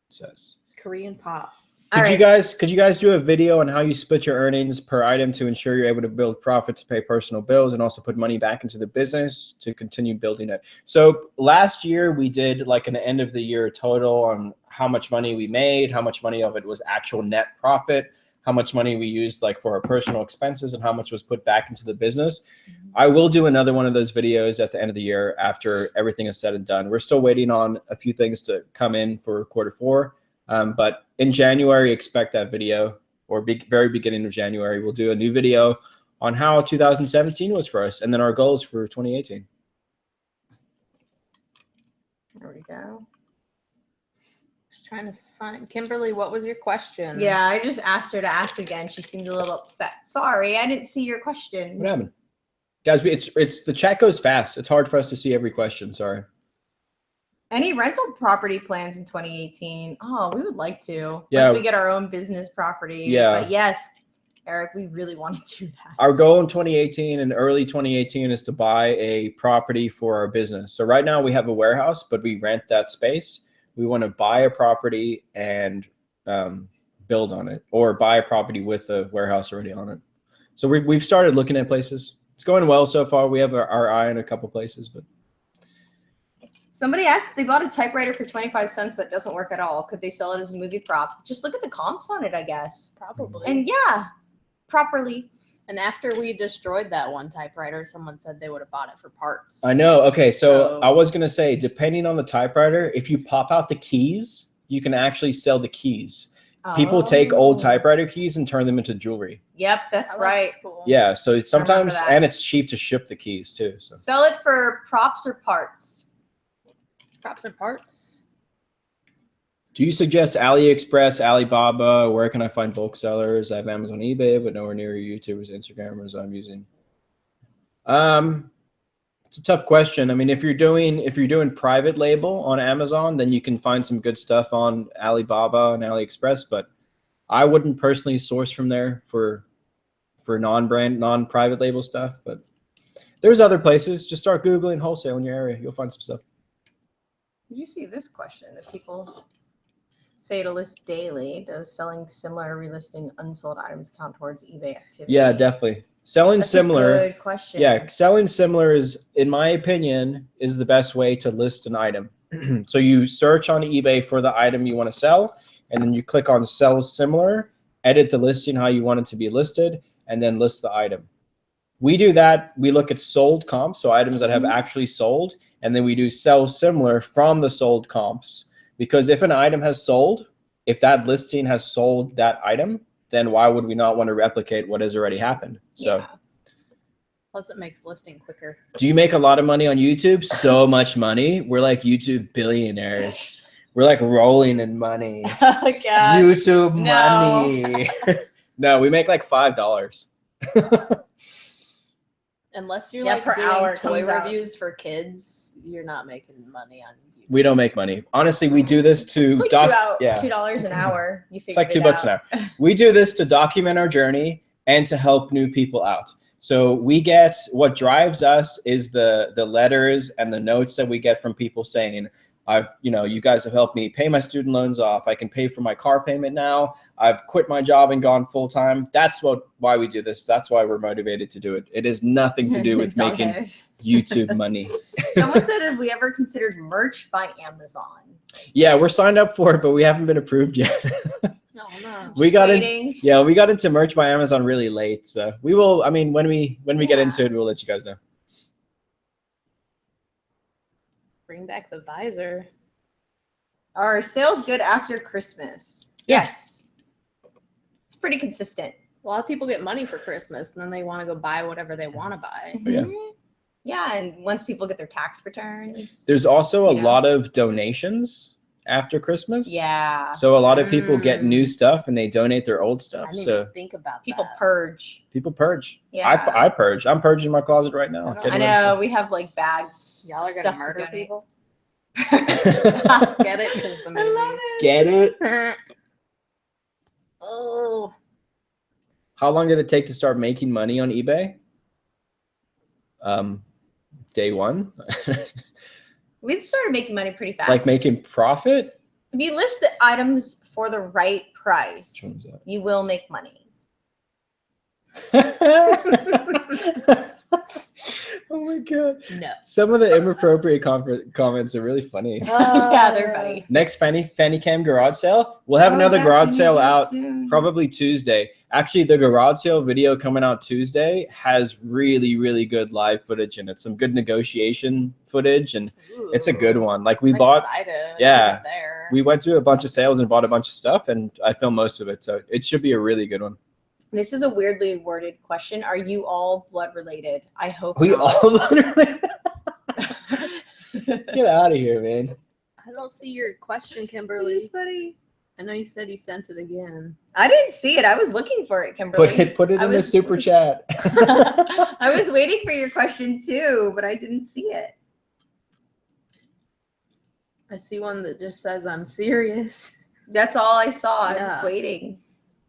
It says. Korean pop. Could you guys do a video on how you split your earnings per item to ensure you're able to build profits to pay personal bills and also put money back into the business to continue building it? So last year we did like an end of the year total on how much money we made, how much money of it was actual net profit, how much money we used like for our personal expenses, and how much was put back into the business. I will do another one of those videos at the end of the year after everything is said and done. We're still waiting on a few things to come in for Q4. But in January, expect that video, or very beginning of January, we'll do a new video on how 2017 was for us, and then our goals for 2018. There we go. Just trying to find Kimberly. What was your question? Yeah, I just asked her to ask again. She seemed a little upset. Sorry, I didn't see your question. What happened? Guys, it's the chat goes fast. It's hard for us to see every question. Sorry. Any rental property plans in 2018? Oh, we would like to. Yeah. Once we get our own business property. Yeah. But yes, Eric, we really want to do that. Our goal in 2018 and early 2018 is to buy a property for our business. So right now we have a warehouse, but we rent that space. We want to buy a property and build on it, or buy a property with a warehouse already on it. So we've started looking at places. It's going well so far. We have our eye on a couple places, but. Somebody asked if they bought a typewriter for 25 cents that doesn't work at all. Could they sell it as a movie prop? Just look at the comps on it, I guess. Probably. And yeah, properly. And after we destroyed that one typewriter, someone said they would have bought it for parts. I know. Okay, so So- I was gonna say, depending on the typewriter, if you pop out the keys, you can actually sell the keys. People take old Oh. typewriter keys and turn them into jewelry. Yep, that's Oh, right. cool. Yeah, so it's sometimes, that. and it's cheap to ship the keys too. So Sell it for props or parts. Props or parts. do you suggest AliExpress, Alibaba? Where can I find bulk sellers? I have Amazon, eBay, but nowhere near YouTubers, Instagrammers I'm using. It's a tough question. I mean, if you're doing private label on Amazon, then you can find some good stuff on Alibaba and AliExpress, but I wouldn't personally source from there for non-brand, non-private label stuff. But there's other places. Just start Googling wholesale in your area. You'll find some stuff. Did you see this question that people say to list daily? Does selling similar relisting unsold items count towards eBay activity? Yeah, definitely. Selling That's similar. a good question. Yeah, selling similar is, in my opinion, is the best way to list an item. So you search on eBay for the item you want to sell, and then you click on sell similar, edit the listing how you want it to be listed, and then list the item. We do that. We look at sold comps, so items that have actually sold, and then we do sell similar from the sold comps. Because if an item has sold, if that listing has sold that item, then why would we not want to replicate what has already happened? So. Yeah. Plus, it makes listing quicker. Do you make a lot of money on YouTube? So much money. We're like YouTube billionaires. We're like rolling in money. Oh, God. YouTube No. money. No, we make like $5. Unless you're Yeah, like per hour doing toy comes out. reviews for kids, you're not making money on YouTube. We don't make money. Honestly, we do this to It's like $2 an hour. You It's like $2 an hour. We do this to document our journey and to help new people out. So we get, what drives us is the letters and the notes that we get from people saying, you guys have helped me pay my student loans off. I can pay for my car payment now. I've quit my job and gone full time. That's why we do this. That's why we're motivated to do it. It has nothing to do with making YouTube money. Someone said, have we ever considered merch by Amazon? Yeah, we're signed up for it, but we haven't been approved yet. No. We got into merch by Amazon really late. So we will, when we get into it, we'll let you guys know. Bring back the visor. Are sales good after Christmas? Yes. It's pretty consistent. A lot of people get money for Christmas and then they want to go buy whatever they want to buy. Yeah. Yeah, and once people get their tax returns. There's also a lot of donations after Christmas. Yeah. So a lot of people get new stuff and they donate their old stuff. I didn't So even think about People that. purge. people purge. Yeah. I purge. I'm purging my closet right now. I know. Getting I rid of know, we have like bags. Y'all are stuff gonna to murder donate. people. I Get it? Because the movie. love it. Get it? Oh, How long did it take to start making money on eBay? Day one. We started making money pretty fast. Like making profit? If you list the items for the right price, Which one's that? you will make money. Oh my god. No. Some of the inappropriate comments are really funny. Yeah, they're funny. Next Fanny Cam garage sale. We'll have another garage sale out probably Tuesday. Actually, the garage sale video coming out Tuesday has really, really good live footage in it. Some good negotiation footage, and it's a good one. Like we bought, yeah, we went to a bunch of sales and bought a bunch of stuff, and I filmed most of it. So it should be a really good one. This is a weirdly worded question. Are you all blood related? I hope We not. all blood related? Get out of here, man. I don't see your question, Kimberly. Please, buddy. I know you said you sent it again. I didn't see it. I was looking for it, Kimberly. Put it in the super chat. I was waiting for your question too, but I didn't see it. I see one that just says I'm serious. That's all I saw. I was Yeah. waiting.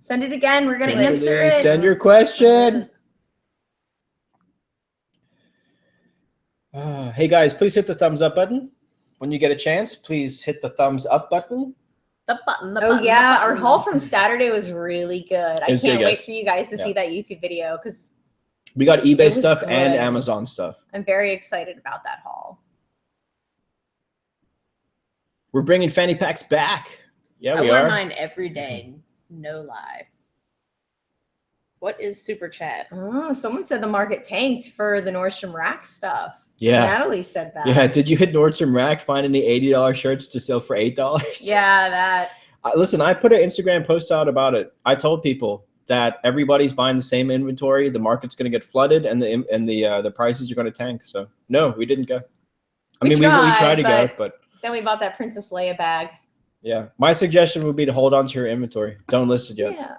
Send it again. We're going to Kimberly, answer it. Send your question. Hey guys, please hit the thumbs up button. When you get a chance, please hit the thumbs up button. The button. The Oh button, yeah, the our button. haul from Saturday was really good. I was can't good, wait guys. for you guys to Yeah. see that YouTube video because We got It eBay was stuff and good. Amazon stuff. I'm very excited about that haul. We're bringing fanny packs back. Yeah, I we wear are. mine every day. No lie. What is super chat? Oh, someone said the market tanked for the Nordstrom Rack stuff. Yeah. Natalie said that. Yeah. Did you hit Nordstrom Rack, find any $80 shirts to sell for $8? Yeah, that. Listen, I put an Instagram post out about it. I told people that everybody's buying the same inventory. The market's going to get flooded, and the prices are going to tank. So no, we didn't go. We we tried to go, but then we bought that Princess Leia bag. yeah. My suggestion would be to hold on to your inventory. Don't list it yet. Yeah.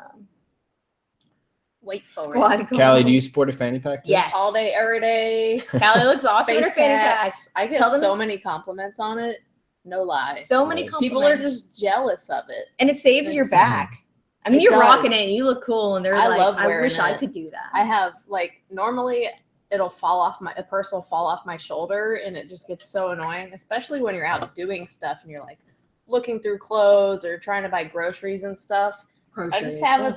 Wait for Squad it. goals. Callie, do you support a fanny pack too? Yes. All day, every day. Callie looks awesome in her Space fanny cats. pack. I get Tell them- so many compliments on it. No lie. So many Nice. compliments. People are just jealous of it. and it saves your It's- back. I mean, It you're does. rocking it and you look cool, and they're I like, love I wearing wish I it. could do that. I have like normally it'll fall off a purse will fall off my shoulder and it just gets so annoying, especially when you're out doing stuff and you're like looking through clothes or trying to buy groceries and stuff. I just have it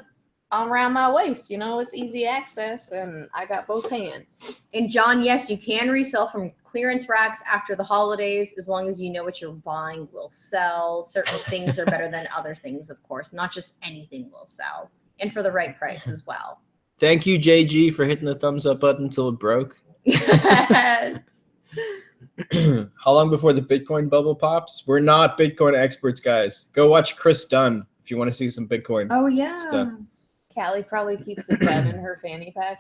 on around my waist, it's easy access and I got both hands. And John, yes, you can resell from clearance racks after the holidays as long as you know what you're buying will sell. Certain things are better than other things, of course. Not just anything will sell. And for the right price as well. Thank you, JG, for hitting the thumbs up button until it broke. Yes. How long before the Bitcoin bubble pops? We're not Bitcoin experts, guys. Go watch Chris Dunn if you want to see some Bitcoin Oh yeah. stuff. Callie probably keeps a gun in her fanny pack.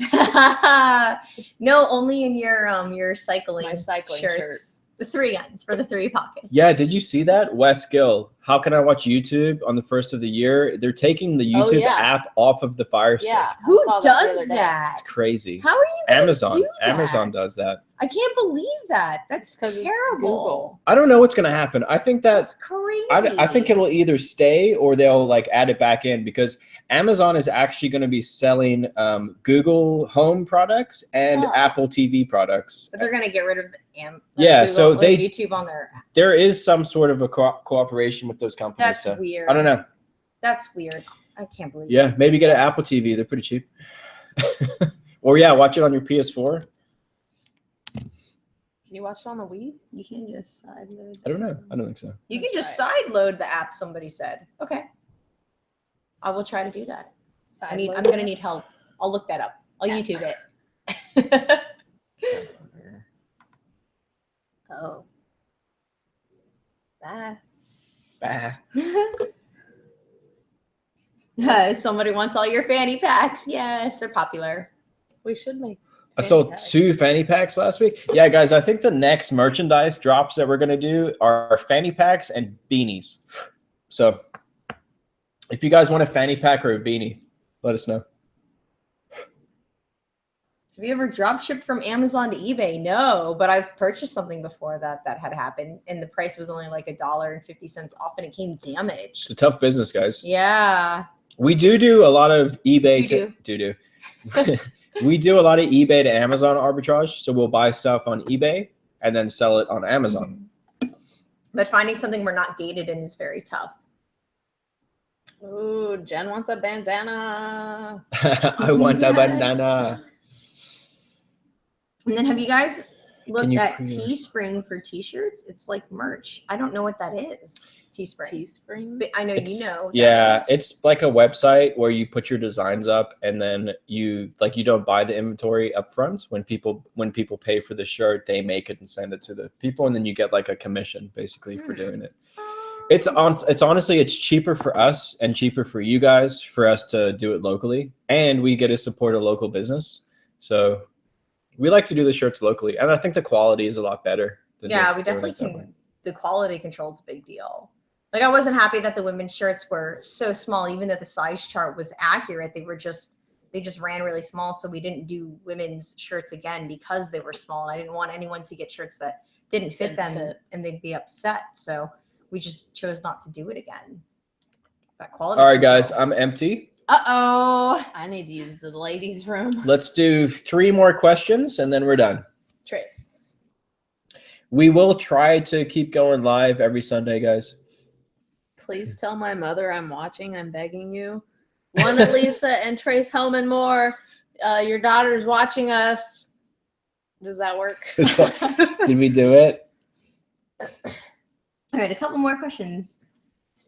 No, only in your cycling, My cycling shirts. The 3 guns for the 3 pockets. Yeah, did you see that? Wes Gill, how can I watch YouTube on the first of the year? They're taking the YouTube app off of the Fire Stick. Yeah. Who does that? It's crazy. How are you gonna Amazon. do that? Amazon does that. I can't believe that. That's Because terrible. I don't know what's going to happen. I think That's crazy. I think it will either stay or they'll like add it back in, because Amazon is actually going to be selling Google Home products and Apple TV products. But they're going to get rid of yeah, Google so they YouTube on their app. There is some sort of a cooperation with those companies. That's weird. I don't know. That's weird. I can't believe it. Yeah, maybe get an Apple TV. They're pretty cheap. Or yeah, watch it on your PS4. Can you watch it on the Wii? You can just sideload. I don't know. I don't think so. You can just sideload the app, somebody said. Okay. I will try to do that. I'm going to need help. I'll look that up. I'll YouTube it. Oh. Bye. Somebody wants all your fanny packs. Yes, they're popular. We should make I sold 2 fanny packs last week. Yeah, guys, I think the next merchandise drops that we're going to do are fanny packs and beanies. So if you guys want a fanny pack or a beanie, let us know. Have you ever drop shipped from Amazon to eBay? No, but I've purchased something before that had happened, and the price was only like $1.50 off, and it came damaged. It's a tough business, guys. Yeah. We do a lot of eBay. Do. We do a lot of eBay to Amazon arbitrage. So we'll buy stuff on eBay and then sell it on Amazon. But finding something we're not gated in is very tough. Ooh, Jen wants a bandana. I want a bandana. And then have you guys looked at pre-order? Teespring for t-shirts? It's like merch. I don't know what that is. Teespring. But I know you know. Yeah, it's like a website where you put your designs up, and then you don't buy the inventory up front. When people pay for the shirt, they make it and send it to the people, and then you get like a commission basically for doing it. It's honestly, it's cheaper for us and cheaper for you guys for us to do it locally, and we get to support a local business. So we like to do the shirts locally, and I think the quality is a lot better. Yeah, we definitely can. The quality control is a big deal. Like, I wasn't happy that the women's shirts were so small, even though the size chart was accurate. They just ran really small, so we didn't do women's shirts again because they were small. And I didn't want anyone to get shirts that didn't fit them and they'd be upset. So we just chose not to do it again. That quality. All right, guys, I'm empty. Uh-oh. I need to use the ladies' room. Let's do 3 more questions and then we're done. Trace. We will try to keep going live every Sunday, guys. Please tell my mother I'm watching. I'm begging you. Mona Lisa and Trace Hellman Moore. Your daughter's watching us. Does that work? Did we do it? All right, a couple more questions.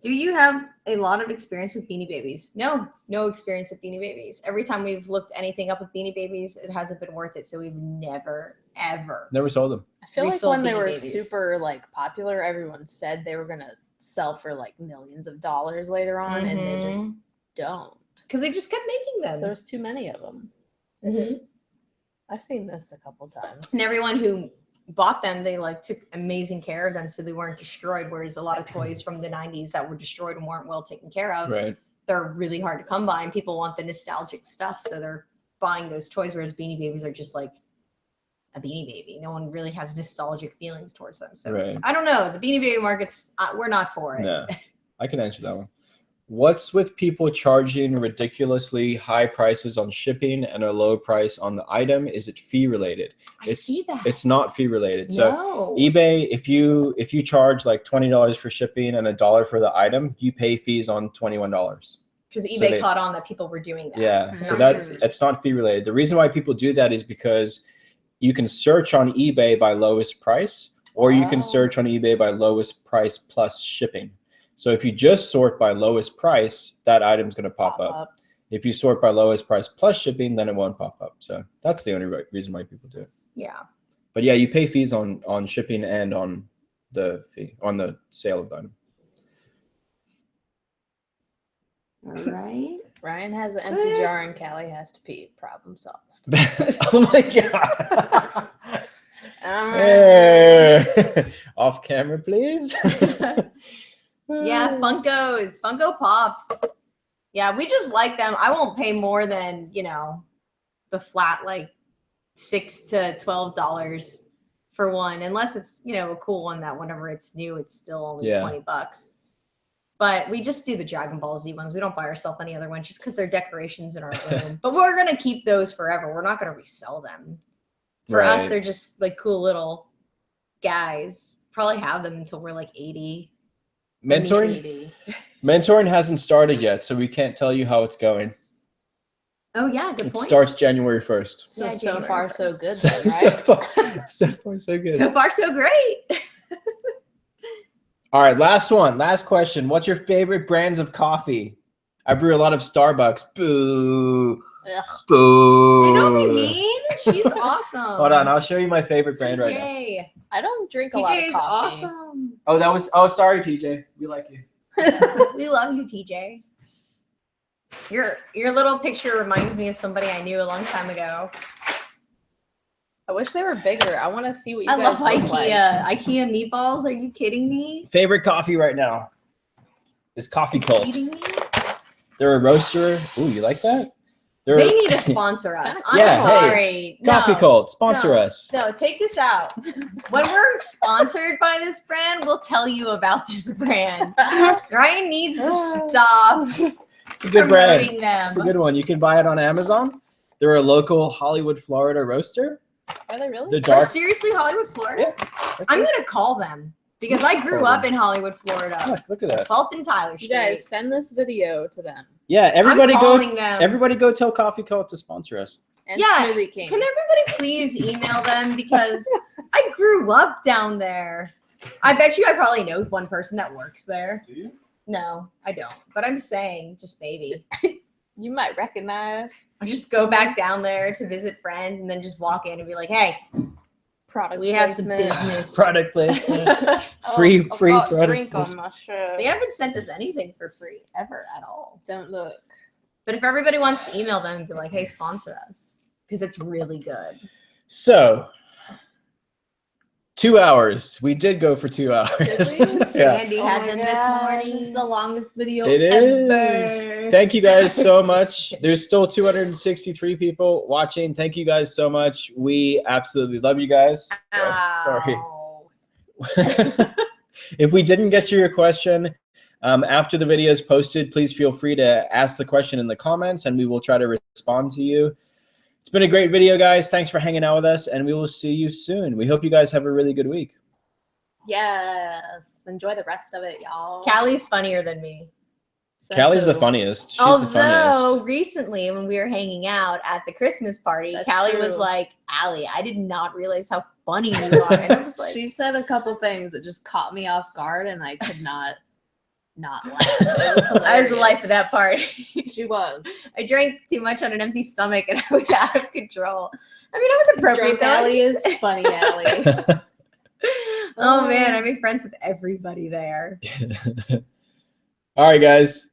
Do you have a lot of experience with Beanie Babies? No experience with Beanie Babies. Every time we've looked anything up with Beanie Babies, it hasn't been worth it. So we've never, ever. Never sold them. I feel like when they Beanie were Babies. super like popular, everyone said they were gonna sell for like millions of dollars later on, and they just don't. Because they just kept making them. There's too many of them. I've seen this a couple times. And everyone who bought them, they like took amazing care of them so they weren't destroyed. Whereas a lot of toys from the 90s that were destroyed and weren't well taken care of, Right. they're really hard to come by, and people want the nostalgic stuff. So they're buying those toys, whereas Beanie Babies are just like a Beanie Baby. No one really has nostalgic feelings towards them. So Right. I don't know. The Beanie Baby market's, we're not for it. No, I can answer that one. What's with people charging ridiculously high prices on shipping and a low price on the item? Is it fee related? I see that. It's not fee related. No. So eBay, if you charge like $20 for shipping and $1 for the item, you pay fees on $21. Because eBay caught on that people were doing that. Yeah, so it's not fee related. The reason why people do that is because you can search on eBay by lowest price, or you can search on eBay by lowest price plus shipping. So if you just sort by lowest price, that item's going to pop up. If you sort by lowest price plus shipping, then it won't pop up. So that's the only reason why people do it. Yeah. But yeah, you pay fees on shipping and on the fee, on the sale of the item. All right. Ryan has an empty jar and Callie has to pee. Problem solved. Oh my God. Off camera, please. Yeah, Funko Pops. Yeah, we just like them. I won't pay more than, the flat like $6 to $12 for one, unless it's, a cool one that whenever it's new, it's still only $20. But we just do the Dragon Ball Z ones. We don't buy ourselves any other ones just because they're decorations in our room. But we're going to keep those forever. We're not going to resell them. For us, they're just like cool little guys. Probably have them until we're like 80. Mentoring hasn't started yet, so we can't tell you how it's going. Oh, yeah, good point. It starts January 1st. So far, so good, so, though, right? so far, so good. So far, so great. All right, last question. What's your favorite brands of coffee? I brew a lot of Starbucks. Boo. Ugh. Boo. You know what I mean? She's awesome. Hold on, I'll show you my favorite brand right now. I don't drink a lot of coffee. Awesome. Sorry, TJ. We like you. We love you, TJ. Your little picture reminds me of somebody I knew a long time ago. I wish they were bigger. I want to see what you I guys love look IKEA. like. IKEA meatballs. Are you kidding me? Favorite coffee right now is Coffee Cult. Kidding me? They're a roaster. Ooh, you like that? They need to sponsor us. I'm Yeah, sorry. hey, Coffee Cult, sponsor us. No, take this out. When we're sponsored by this brand, we'll tell you about this brand. Ryan needs to stop It's a good brand. them. It's a good one. You can buy it on Amazon. They're a local Hollywood, Florida roaster. Are they really? They're They're dark. seriously Hollywood, Florida? Yeah. I'm going to call them because I grew up in Hollywood, Florida. Oh, look at that. 12th and Tyler Street. You guys send this video to them. Yeah, everybody I'm go. calling them. Everybody go tell Coffee Cult to sponsor us. And Yeah, Smoothie King. Can everybody please email them because I grew up down there. I bet you I probably know one person that works there. Do you? No, I don't. But I'm saying, just maybe. You might recognize. I just go back down there to visit friends and then just walk in and be like, hey, Product we have some placement. business. Product placement. Oh, Free I've got product drink on placement. my shirt. They haven't sent us anything for free ever at all. Don't look. But if everybody wants to email them and be like, hey, sponsor us because it's really good. So, 2 hours. We did go for 2 hours. Did we? Yeah. Sandy Oh had my them gosh, this morning. This is the longest video It ever. is. Thank you guys so much. There's still 263 people watching. Thank you guys so much. We absolutely love you guys. Sorry. Ow. If we didn't get to your question after the video is posted, please feel free to ask the question in the comments and we will try to respond to you. It's been a great video, guys. Thanks for hanging out with us and we will see you soon. We hope you guys have a really good week. Yes. Enjoy the rest of it, y'all. Callie's funnier than me. Callie's the funniest. She's the Although funniest. recently when we were hanging out at the Christmas party, That's Callie was true. like, Allie, I did not realize how funny you are. And I was like, She said a couple things that just caught me off guard and I could not laugh. It was I was the life hilarious. of that party. She was. I drank too much on an empty stomach and I was out of control. I mean, it was appropriate Drunk though. Allie is funny, Allie. Oh man, I made friends with everybody there. All right, guys.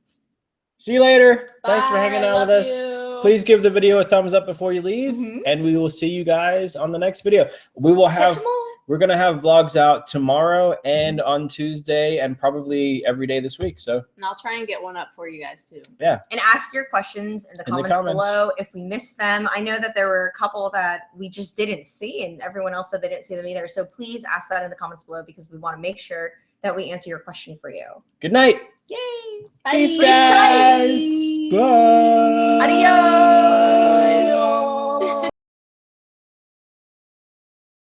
See you later. Thanks for Bye, hanging out love with us. you. Please give the video a thumbs up before you leave, Mhm. and we will see you guys on the next video. We will Catch have 'em all. we're gonna have vlogs out tomorrow and on Tuesday and probably every day this week. So And I'll try and get one up for you guys too. And ask your questions in the comments below if we missed them. I know that there were a couple that we just didn't see, and everyone else said they didn't see them either. So please ask that in the comments below because we want to make sure that we answer your question for you. good night. Yay! Peace, Sleep guys. tight. Bye. Adios.